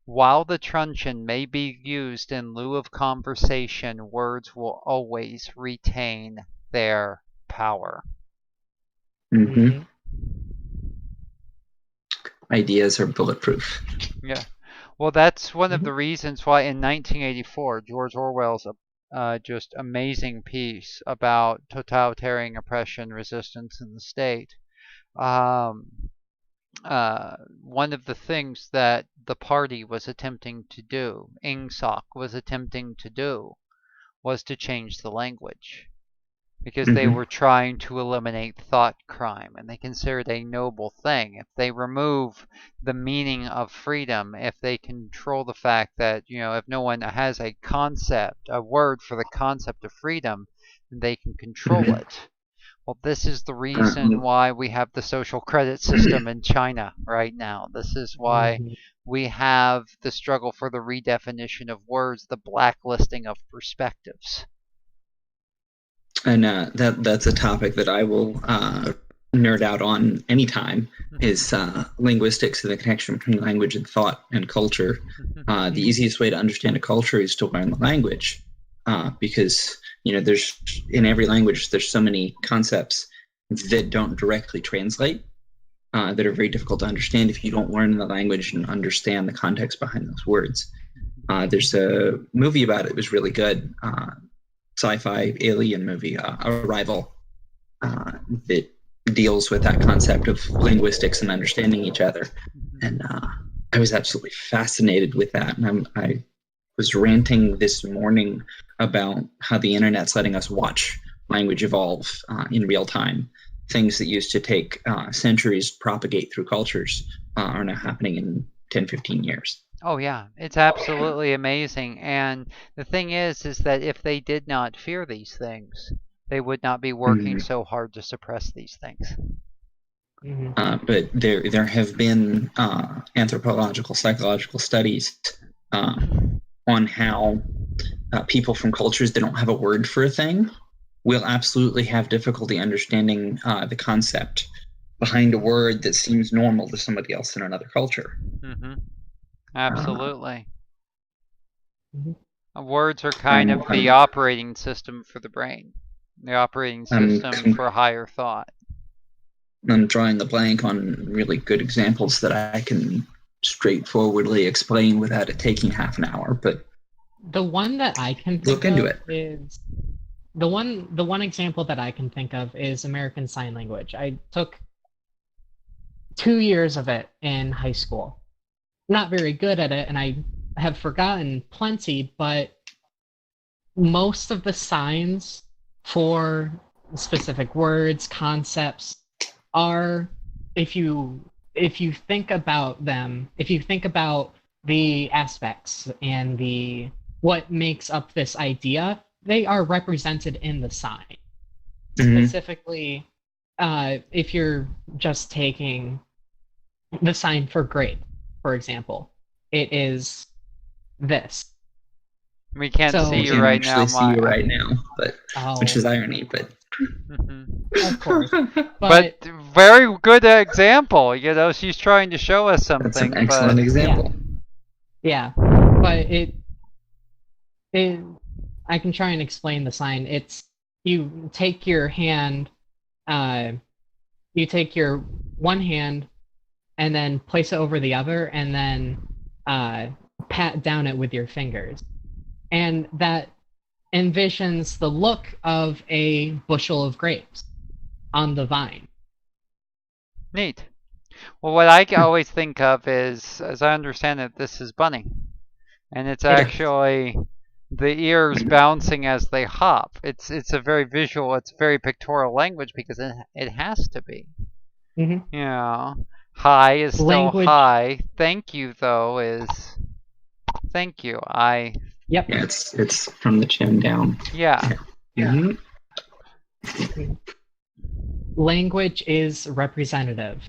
While the truncheon may be used in lieu of conversation, words will always retain their power. Mm-hmm. Ideas are bulletproof. Yeah. Well, that's one of the reasons why in 1984, George Orwell's just amazing piece about totalitarian oppression, resistance in the state. Um, One of the things that the party was attempting to do, INGSOC was attempting to do, was to change the language. Because they were trying to eliminate thought crime, and they considered it a noble thing. If they remove the meaning of freedom, if they control the fact that, if no one has a concept, a word for the concept of freedom, then they can control it. Well, this is the reason why we have the social credit system in China right now. This is why we have the struggle for the redefinition of words, the blacklisting of perspectives. And that's a topic that I will nerd out on anytime, is linguistics and the connection between language and thought and culture. The easiest way to understand a culture is to learn the language, because there's, in every language, there's so many concepts that don't directly translate, that are very difficult to understand if you don't learn the language and understand the context behind those words. There's a movie about it. It was really good. Sci-fi alien movie, Arrival, that deals with that concept of linguistics and understanding each other. And I was absolutely fascinated with that. And I was ranting this morning about how the internet's letting us watch language evolve in real time. Things that used to take centuries to propagate through cultures are now happening in 10, 15 years. Oh yeah, it's absolutely amazing. And the thing is that if they did not fear these things, they would not be working so hard to suppress these things. But there have been anthropological, psychological studies on how people from cultures that don't have a word for a thing will absolutely have difficulty understanding the concept behind a word that seems normal to somebody else in another culture. Absolutely. Words are kind of the operating system for the brain, the operating system for higher thought. I'm drawing the blank on really good examples that I can straightforwardly explain without it taking half an hour, but the one that I can think of is the one example that I can think of is American Sign Language. I took 2 years of it in high school. Not very good at it, and I have forgotten plenty, but most of the signs for specific words, concepts are, if you think about them, if you think about the aspects and what makes up this idea, they are represented in the sign. Specifically, if you're just taking the sign for grape, for example, it is this. We can't see you right now, see you right now, but which is irony, but of course. But very good example. She's trying to show us something. That's an excellent example. Yeah, but it I can try and explain the sign. It's you take your hand, you take your one hand and then place it over the other, and then pat down it with your fingers. And that envisions the look of a bushel of grapes on the vine. Neat. Well, what I always think of is, as I understand it, this is bunny. And it's actually the ears bouncing as they hop. It's a very visual, it's very pictorial language because it has to be. Hi is still language. Hi. Thank you, though, is thank you. Yep. Yeah, it's from the chin down. Yeah. Language is representative.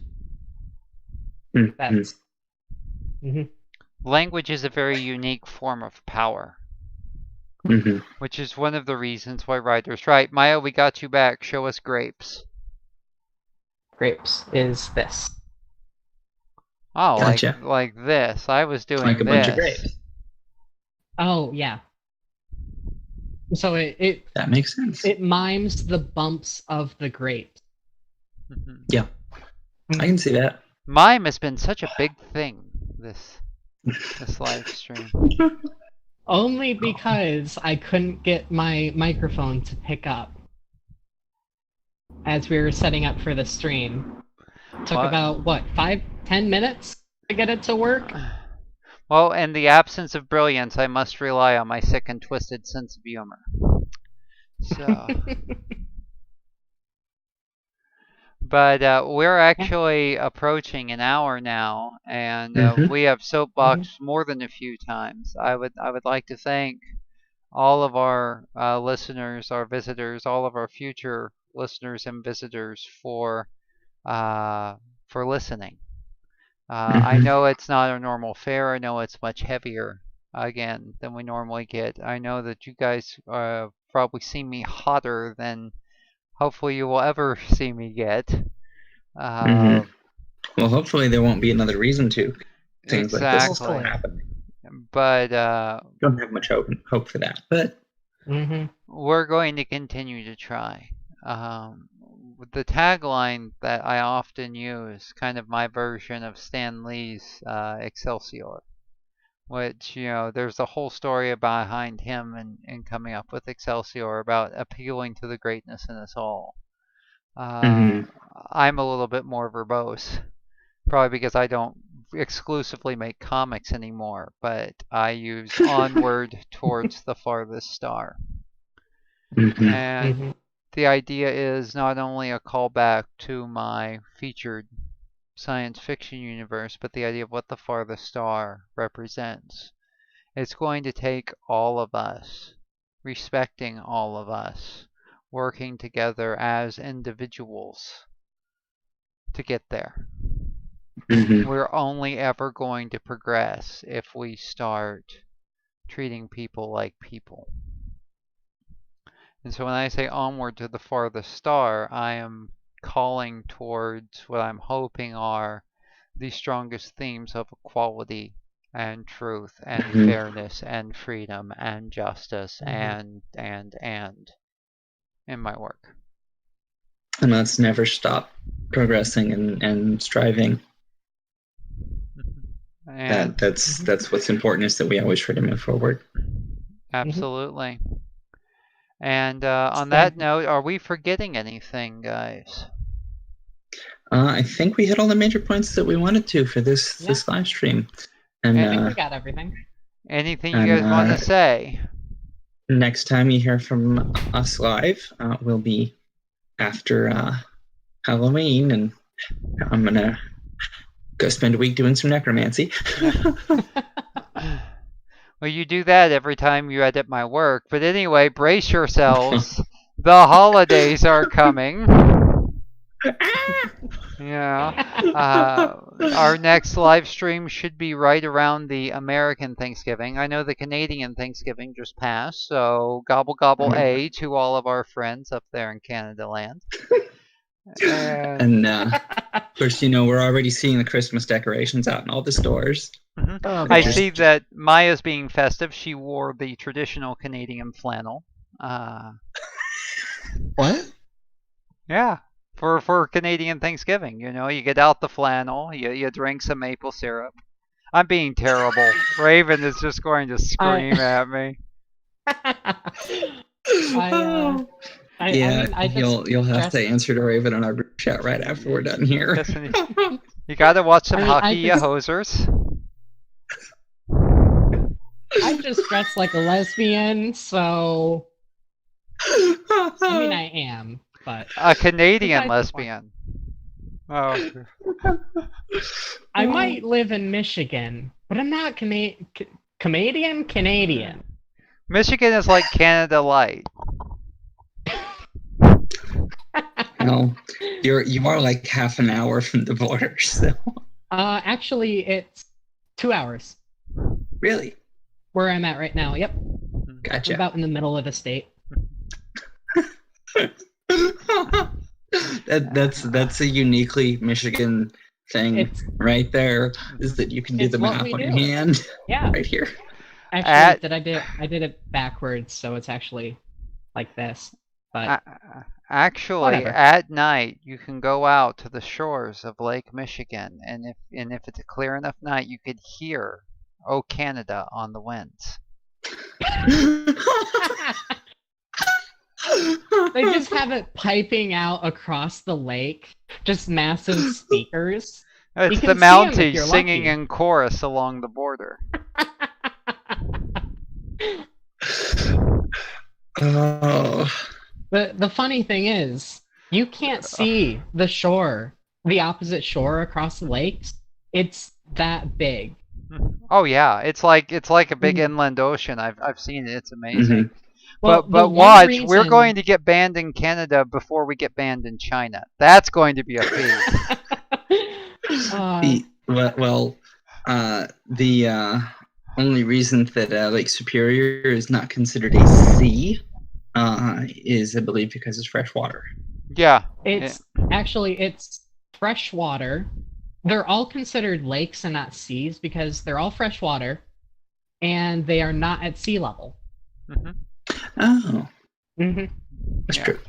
That's Language is a very unique form of power, which is one of the reasons why writers write. Maya, we got you back. Show us grapes. grapes is this. Oh, Gotcha. like this. I was doing Like a bunch of this. grapes. Oh yeah. So it That makes sense. it mimes the bumps of the grapes. Yeah, I can see that. Mime has been such a big thing this live stream. Only because I couldn't get my microphone to pick up as we were setting up for the stream. Took about, 5-10 minutes to get it to work? Well, in the absence of brilliance, I must rely on my sick and twisted sense of humor. So... But we're actually approaching an hour now, and we have soapboxed more than a few times. I would like to thank all of our listeners, our visitors, all of our future listeners and visitors for listening. I know it's not our normal fare. I know it's much heavier again than we normally get. I know that you guys probably see me hotter than hopefully you will ever see me get. Well, hopefully there won't be another reason to. Things like this exactly. happen. But don't have much hope for that. But we're going to continue to try. The tagline that I often use, kind of my version of Stan Lee's Excelsior, which, there's a whole story behind him and coming up with Excelsior about appealing to the greatness in us all. I'm a little bit more verbose, probably because I don't exclusively make comics anymore, but I use Onward Towards the Farthest Star. And the idea is not only a callback to my featured science fiction universe, but the idea of what the farthest star represents. It's going to take all of us, respecting all of us, working together as individuals to get there. We're only ever going to progress if we start treating people like people. And so when I say onward to the farthest star, I am calling towards what I'm hoping are the strongest themes of equality and truth and fairness and freedom and justice and in my work. And let's never stop progressing and striving. And that's what's important, is that we always try to move forward. Absolutely. And on that note, are we forgetting anything, guys? I think we hit all the major points that we wanted to for this live stream. And I think we got everything. Anything you guys want to say? Next time you hear from us live will be after Halloween, and I'm going to go spend a week doing some necromancy. Well, you do that every time you edit my work. But anyway, brace yourselves. The holidays are coming. Our next live stream should be right around the American Thanksgiving. I know the Canadian Thanksgiving just passed, so gobble gobble A to all of our friends up there in Canada land. And of course, we're already seeing the Christmas decorations out in all the stores. I see that Maya's being festive. She wore the traditional Canadian flannel. What? Yeah, for Canadian Thanksgiving, you get out the flannel, you drink some maple syrup. I'm being terrible. Raven is just going to scream at me. You'll have to answer to Raven on our group chat right after we're done here. Listen, you got to watch some hockey, you hosers. I just dress like a lesbian, so I am, but a Canadian lesbian. Oh. I might live in Michigan, but I'm not Canadian. Michigan is like Canada Light. Well, you are like half an hour from the border, so Actually, it's 2 hours really, where I'm at right now. Yep. gotcha. About in the middle of the state. That's a uniquely Michigan thing right there, is that you can do the math on your hand. Yeah. Right here. Actually, I did it backwards, so it's actually like this. But actually, whatever. at night you can go out to the shores of Lake Michigan, and if it's a clear enough night, you could hear "Oh Canada" on the winds. They just have it piping out across the lake, just massive speakers. It's the Mounties singing in chorus along the border. Oh. The funny thing is, you can't see the shore, the opposite shore across the lakes. It's that big. Oh yeah, it's like a big inland ocean. I've seen it. It's amazing. Mm-hmm. Well, but watch, we're going to get banned in Canada before we get banned in China. That's going to be a feat. The only reason that Lake Superior is not considered a sea is, I believe, because it's fresh water. Yeah. It's fresh water. They're all considered lakes and not seas because they're all fresh water, and they are not at sea level. Mm-hmm. Oh. Mm-hmm. That's true.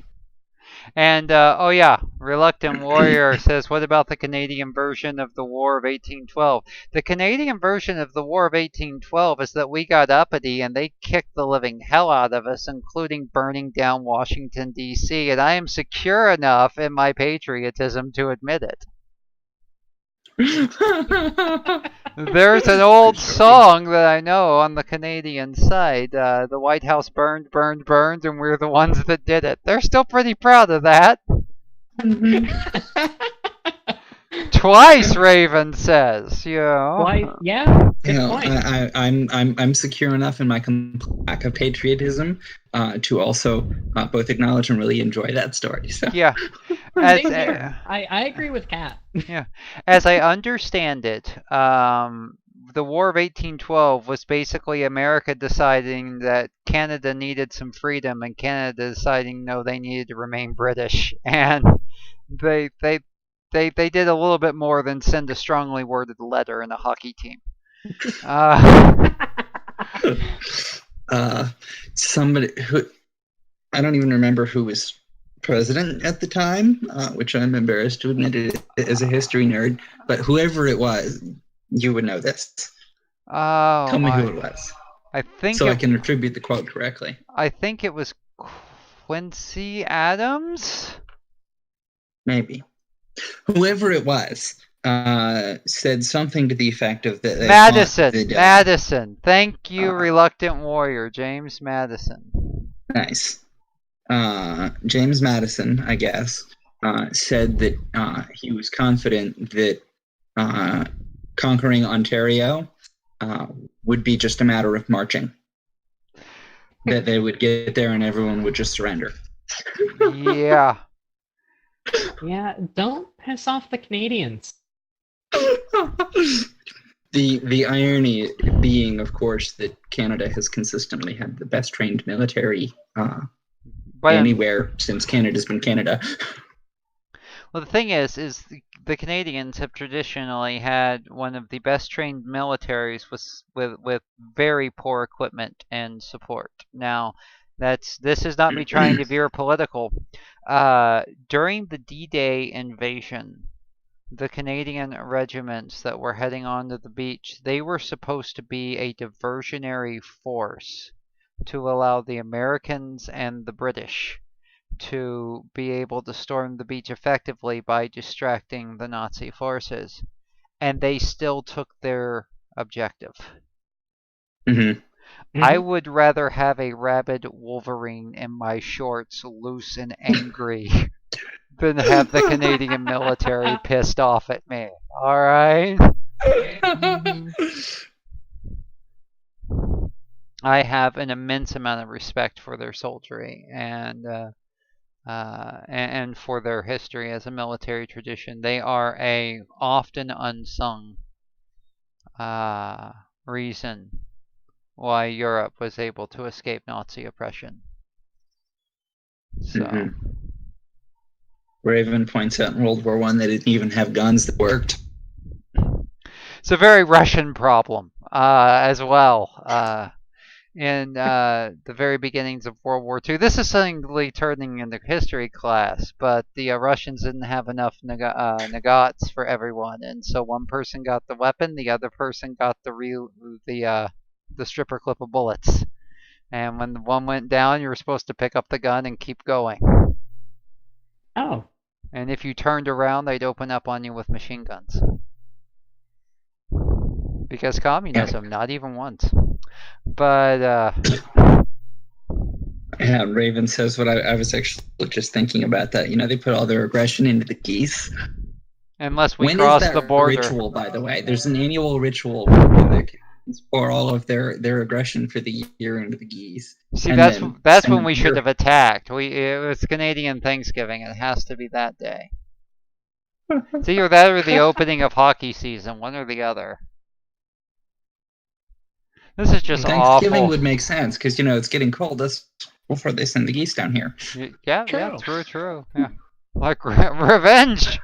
And oh yeah, Reluctant Warrior says, what about the Canadian version of the War of 1812? The Canadian version of the War of 1812 is that we got uppity and they kicked the living hell out of us, including burning down Washington, D.C., and I am secure enough in my patriotism to admit it. There's an old song that I know on the Canadian side. The White House burned, burned, burned, and we're the ones that did it. They're still pretty proud of that. Twice, Raven says. Twice, yeah. Good point. I'm secure enough in my lack of patriotism to also both acknowledge and really enjoy that story. So. Yeah. I agree with Kat. Yeah. As I understand it, the War of 1812 was basically America deciding that Canada needed some freedom, and Canada deciding no, they needed to remain British, and they did a little bit more than send a strongly worded letter in a hockey team. Somebody who I don't even remember who was president at the time, which I'm embarrassed to admit it as a history nerd, but whoever it was, you would know this. Oh, tell me who it was. I think I can attribute the quote correctly. I think it was Quincy Adams. Maybe. Whoever it was said something to the effect of that. Madison. Thank you, Reluctant Warrior, James Madison. Nice. James Madison, I guess, said that he was confident that conquering Ontario would be just a matter of marching. That they would get there and everyone would just surrender. Yeah. Yeah, don't piss off the Canadians. The irony being, of course, that Canada has consistently had the best trained military anywhere since Canada's been Canada. Well, the thing is the Canadians have traditionally had one of the best trained militaries with very poor equipment and support. Now, this is not me trying to veer political. During the D-Day invasion, the Canadian regiments that were heading onto the beach, they were supposed to be a diversionary force to allow the Americans and the British to be able to storm the beach effectively by distracting the Nazi forces. And they still took their objective. Mm-hmm. I would rather have a rabid Wolverine in my shorts, loose and angry, than have the Canadian military pissed off at me. All right? I have an immense amount of respect for their soldiery, and and for their history as a military tradition. They are a often unsung reason why Europe was able to escape Nazi oppression. So. Mm-hmm. Raven points out in World War I they didn't even have guns that worked. It's a very Russian problem as well. In the very beginnings of World War II, this is suddenly turning into history class, but the Russians didn't have enough nagats for everyone, and so one person got the weapon, the other person got the stripper clip of bullets. And when the one went down, you were supposed to pick up the gun and keep going. Oh. And if you turned around, they'd open up on you with machine guns. Because communism, not even once. But, yeah, Raven says what I was actually just thinking about that. They put all their aggression into the geese. Unless we cross the border. Ritual, by the way. There's an annual ritual for all of their aggression for the year into the geese. See, that's when we should have attacked. It was Canadian Thanksgiving. It has to be that day. It's either that or the opening of hockey season, one or the other. This is just Thanksgiving awful. would make sense because it's getting cold. That's before they send the geese down here. Yeah, true. Yeah, like revenge.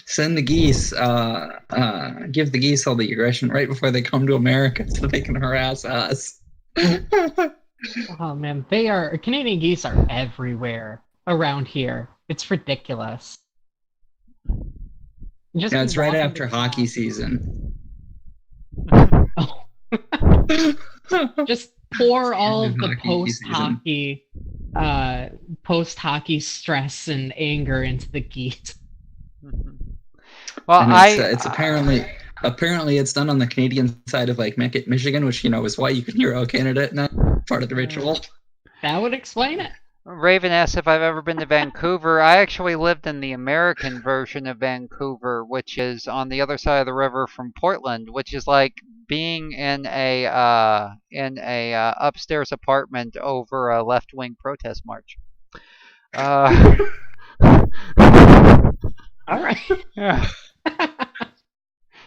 Send the geese. Give the geese all the aggression right before they come to America, so they can harass us. Oh man, Canadian geese are everywhere around here. It's ridiculous. It's right after hockey season. Oh. Just pour all of the post-hockey stress and anger into the geese. Well, it's apparently it's done on the Canadian side of like Michigan, which is why you can hero Canada, not part of the ritual. That would explain it. Raven asks if I've ever been to Vancouver. I actually lived in the American version of Vancouver, which is on the other side of the river from Portland, which is like being in a upstairs apartment over a left-wing protest march. All right. Yeah.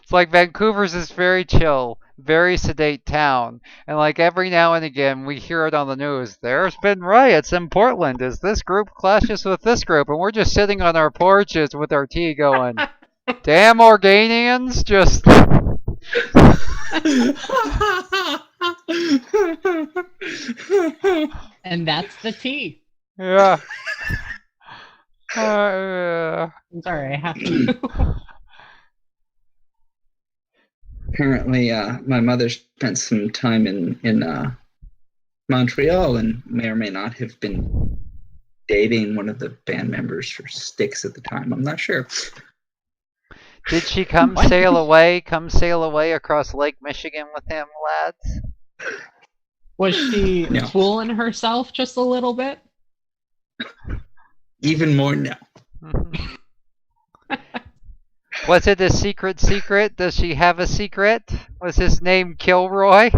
It's like Vancouver's this very chill, very sedate town, and like every now and again we hear it on the news. There's been riots in Portland as this group clashes with this group, and we're just sitting on our porches with our tea going, damn Organians, just... And that's the tea. Yeah. I'm sorry, I have to... Apparently, my mother spent some time in Montreal and may or may not have been dating one of the band members for Styx at the time. I'm not sure. Did she come sail away across Lake Michigan with him, lads? Was she fooling herself just a little bit? Even more now. Was it a secret? Does she have a secret? Was his name Kilroy?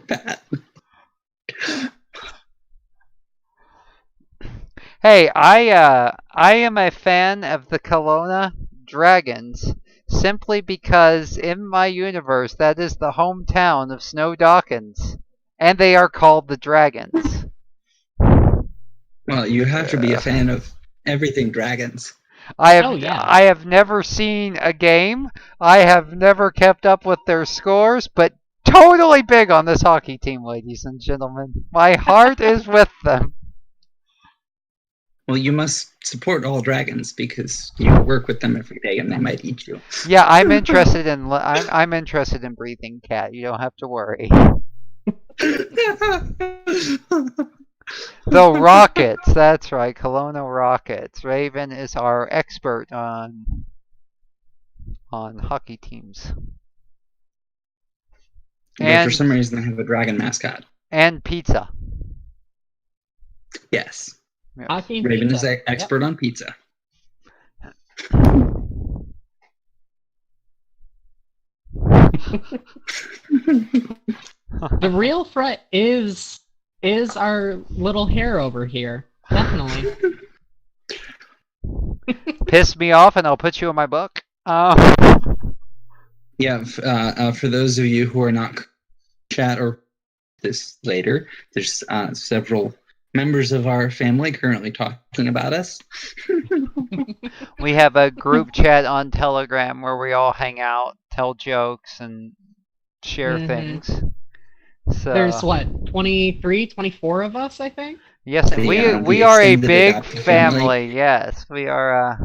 Pat. Hey, I am a fan of the Kelowna Dragons simply because in my universe that is the hometown of Snow Dawkins, and they are called the Dragons. Well, you have to be a fan of everything dragons. I have never seen a game. I have never kept up with their scores, but totally big on this hockey team, ladies and gentlemen. My heart is with them. Well, you must support all dragons because you work with them every day and they might eat you. Yeah, I'm interested in breathing cat. You don't have to worry. The Rockets, that's right, Kelowna Rockets. Raven is our expert on hockey teams. But for some reason, they have a dragon mascot. And pizza. Yes. Hockey Raven pizza. is expert on pizza. The real threat is our little hair over here. Definitely. Piss me off and I'll put you in my book. Yeah, for those of you who are not chat or this later, there's several members of our family currently talking about us. We have a group chat on Telegram where we all hang out, tell jokes, and share things. So There's what, 23, 24 of us, I think? Yes, we are a big family. Yes, we are.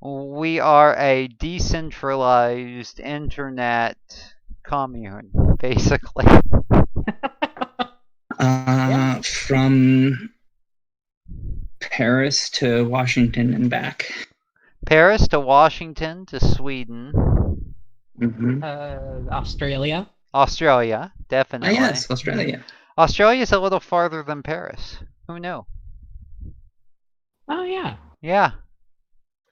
We are a decentralized internet commune, basically. From Paris to Washington and back. Paris to Washington to Sweden. Australia. Australia, definitely. Yes, Australia. Australia's a little farther than Paris. Who knew? Oh, yeah. Yeah.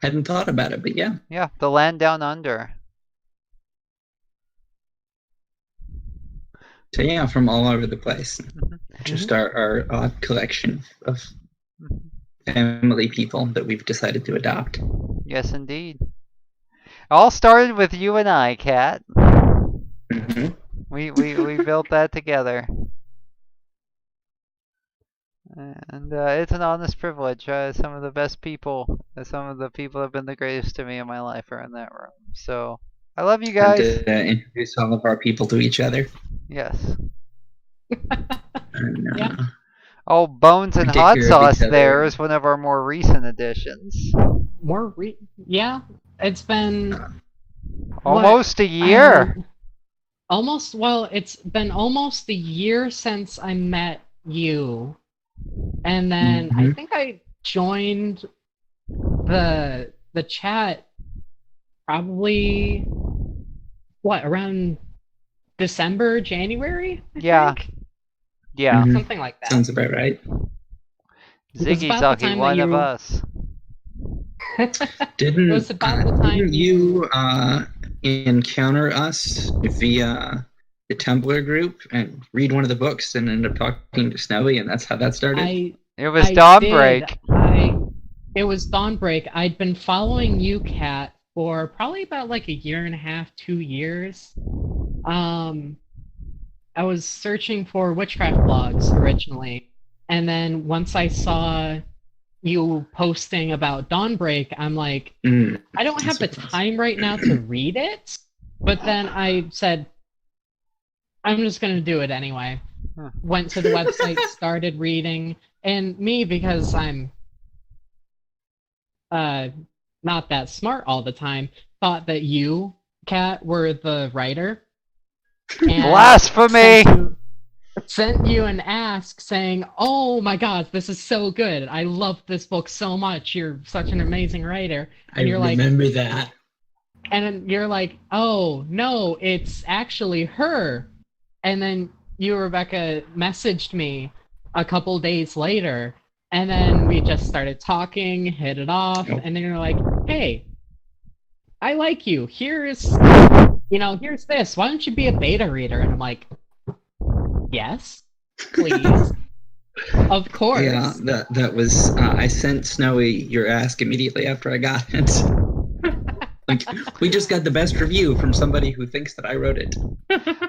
Hadn't thought about it, but yeah. Yeah, the land down under. So yeah, from all over the place. Just our odd collection of family people that we've decided to adopt. Yes, indeed. All started with you and I, Kat. We built that together. And it's an honest privilege. Some of the best people, some of the people that have been the greatest to me in my life are in that room. So I love you guys. And to introduce all of our people to each other. Yes. And, yeah. Oh, Bones and Hot Sauce there is one of our more recent additions. Yeah, it's been almost a year. It's been almost a year since I met you. And then I think I joined the chat probably around December, January? I think? Yeah. Something like that. Sounds about right. Ziggy-Zaggy, one of us. Didn't you encounter us via the Tumblr group and read one of the books and end up talking to Snowy, and that's how that started? It was Dawnbreak. It was Dawnbreak. I'd been following you, Kat, for probably about like a year and a half, 2 years. I was searching for witchcraft blogs originally, and then once I saw you posting about Dawnbreak, I'm like, I don't have the time right now to read it, but then I said, I'm just going to do it anyway. Went to the website, started reading, and me, because I'm not that smart all the time, thought that you, Kat, were the writer. And blasphemy! Sent you an ask saying, oh my god, this is so good. I love this book so much. You're such an amazing writer. And you're remember that. And then you're like, oh, no, it's actually her. And then you, Rebecca, messaged me a couple days later, and then we just started talking, hit it off, and then you're like, hey, I like you. Here's this. Why don't you be a beta reader? And I'm like, yes, please. Of course. Yeah, that was, I sent Snowy your ask immediately after I got it. Like, we just got the best review from somebody who thinks that I wrote it.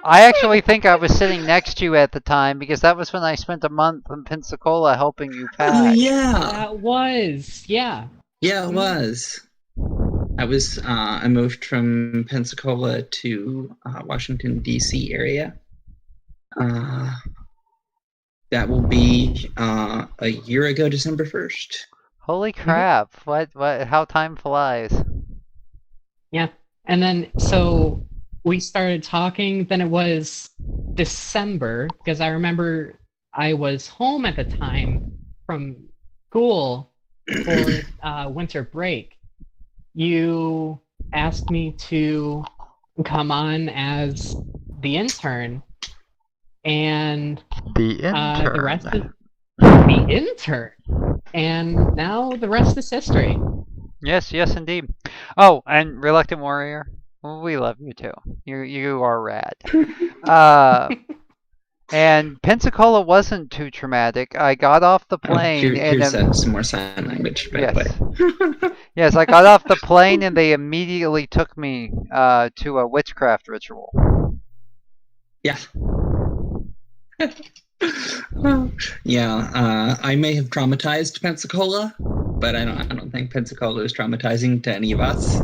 I actually think I was sitting next to you at the time, because that was when I spent a month in Pensacola helping you pack. Oh, yeah. That was, yeah. Yeah, it was. I moved from Pensacola to Washington, D.C. area. That will be a year ago, December 1st. Holy crap. What, how time flies. Yeah. And then, so we started talking, then it was December, because I remember I was home at the time from school for winter break. You asked me to come on as the intern, and the rest is the intern, and now the rest is history. Yes, indeed. Oh, and Reluctant Warrior. Well, we love you too. You are rad. And Pensacola wasn't too traumatic. I got off the plane and Here's some more sign language, by the yes, way. yes, I got off the plane and they immediately took me to a witchcraft ritual. Yeah. Yeah, I may have traumatized Pensacola, but I don't think Pensacola is traumatizing to any of us.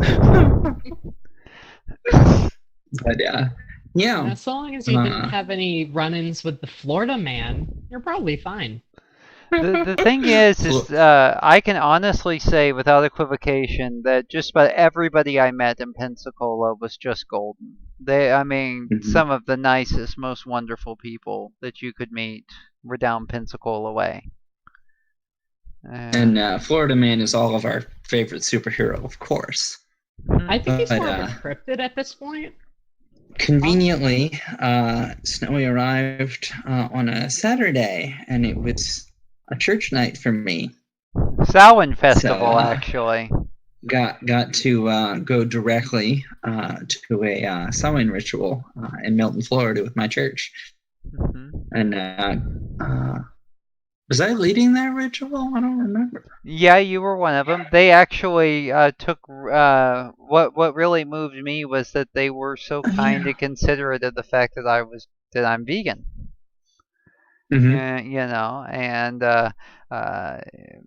But yeah. As long as you didn't have any run-ins with the Florida man, you're probably fine. The thing is I can honestly say without equivocation that just about everybody I met in Pensacola was just golden. Some of the nicest, most wonderful people that you could meet were down Pensacola way. And Florida Man is all of our favorite superhero, of course. I think he's more of a cryptid at this point. Conveniently, Snowy arrived on a Saturday, and it was a church night for me. Samhain festival, actually. Got to go directly to a Samhain ritual in Milton, Florida, with my church. And was I leading that ritual? I don't remember. Yeah, you were one of them. They actually took what really moved me was that they were so kind and considerate of the fact that I'm vegan. Mm-hmm. And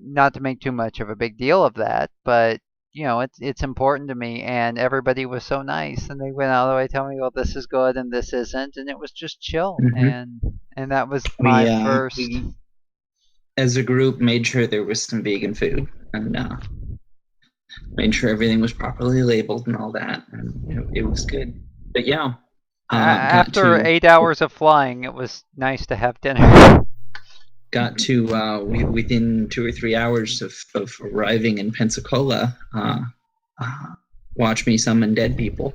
not to make too much of a big deal of that, but it's important to me, and everybody was so nice, and they went out of the way to tell me, well, this is good and this isn't, and it was just chill, and that was my first. We, as a group, made sure there was some vegan food, and made sure everything was properly labeled and all that, and it was good. But yeah. After 8 hours of flying, it was nice to have dinner. Got to within 2 or 3 hours of arriving in Pensacola, watch me summon dead people.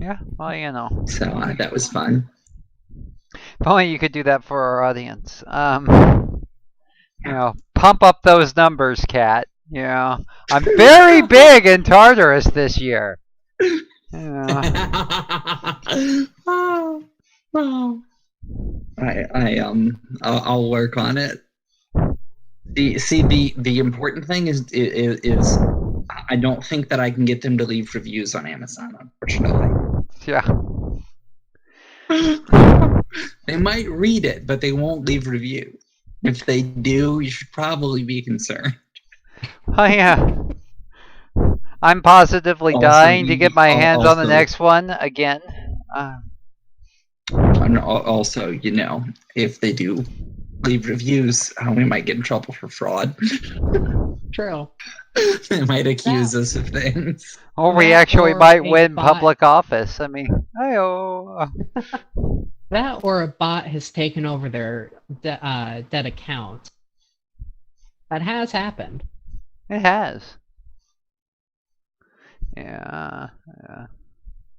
Yeah, well, So that was fun. If only you could do that for our audience. Pump up those numbers, Kat. I'm very big in Tartarus this year. I'll work on it. The important thing is I don't think that I can get them to leave reviews on Amazon, unfortunately. Yeah. They might read it, but they won't leave reviews. If they do, you should probably be concerned. Oh yeah. I'm positively dying to get my hands on the next one again. And also, if they do leave reviews, we might get in trouble for fraud. True. They might accuse us of things. Or we actually might win public office. I mean, that or a bot has taken over their dead account. That has happened. It has. Yeah.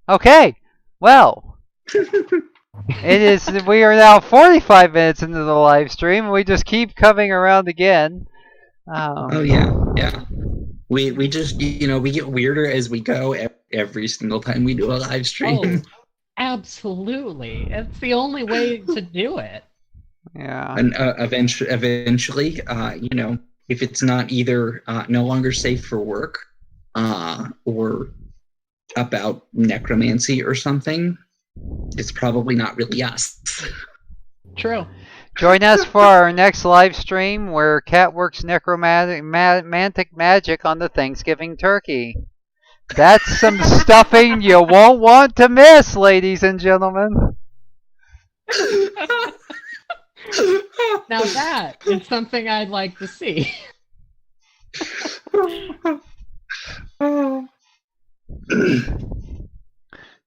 Okay. Well. We are now 45 minutes into the live stream. We just keep coming around again. Yeah. We just, we get weirder as we go every single time we do a live stream. Oh, absolutely. It's the only way to do it. Yeah. And eventually, if it's not either no longer safe for work or about necromancy or something, it's probably not really us. True. Join us for our next live stream where Kat works necromantic magic on the Thanksgiving turkey. That's some stuffing you won't want to miss, ladies and gentlemen. Now that is something I'd like to see.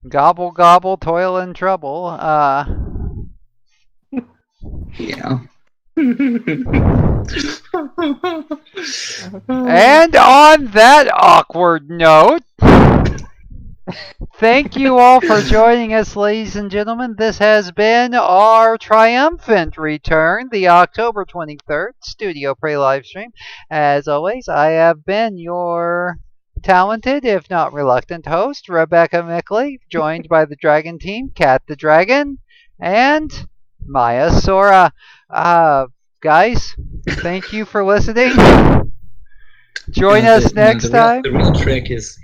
Gobble, gobble, toil and trouble. Yeah. And on that awkward note, thank you all for joining us, ladies and gentlemen. This has been our triumphant return, the October 23rd Studio Prey live stream. As always, I have been your talented, if not reluctant host, Rebecca Mickley, joined by the Dragon Team, Kat the Dragon, and Maya Sora. Guys, thank you for listening. Join us next time. The real trick is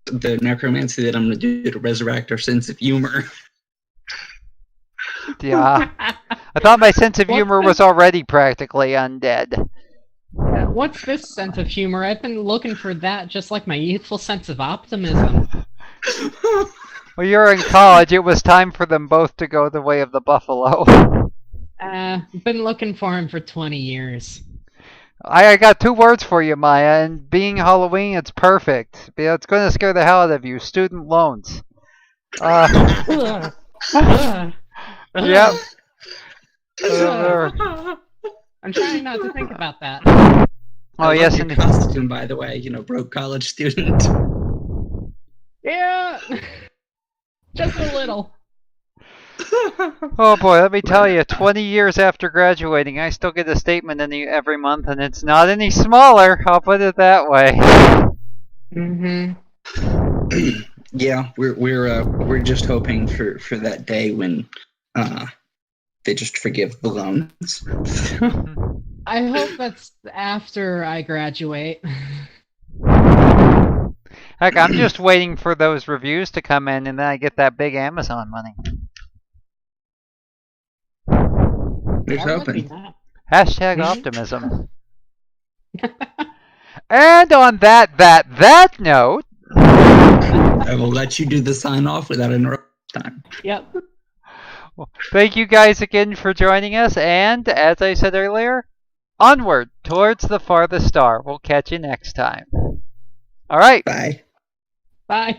the necromancy that I'm going to do to resurrect our sense of humor. Yeah. I thought my sense of humor was already practically undead. What's this sense of humor? I've been looking for that, just like my youthful sense of optimism. Well, you're in college. It was time for them both to go the way of the buffalo. Been looking for him for 20 years. I got 2 words for you, Maya, and being Halloween, it's perfect. It's going to scare the hell out of you. Student loans. Yep. I'm trying not to think about that. Oh, yes, your costume, by the way. Broke college student. Yeah, just a little. Oh boy, let me tell you, 20 years after graduating, I still get a statement every month, and it's not any smaller. I'll put it that way. Yeah, we're just hoping for that day when they just forgive the loans. I hope that's after I graduate. Heck, I'm just waiting for those reviews to come in, and then I get that big Amazon money. There's hoping. Hashtag optimism. And on that note, I will let you do the sign off without interrupting time. Yep. Well, thank you guys again for joining us, and as I said earlier, onward towards the farthest star. We'll catch you next time. All right. Bye. Bye.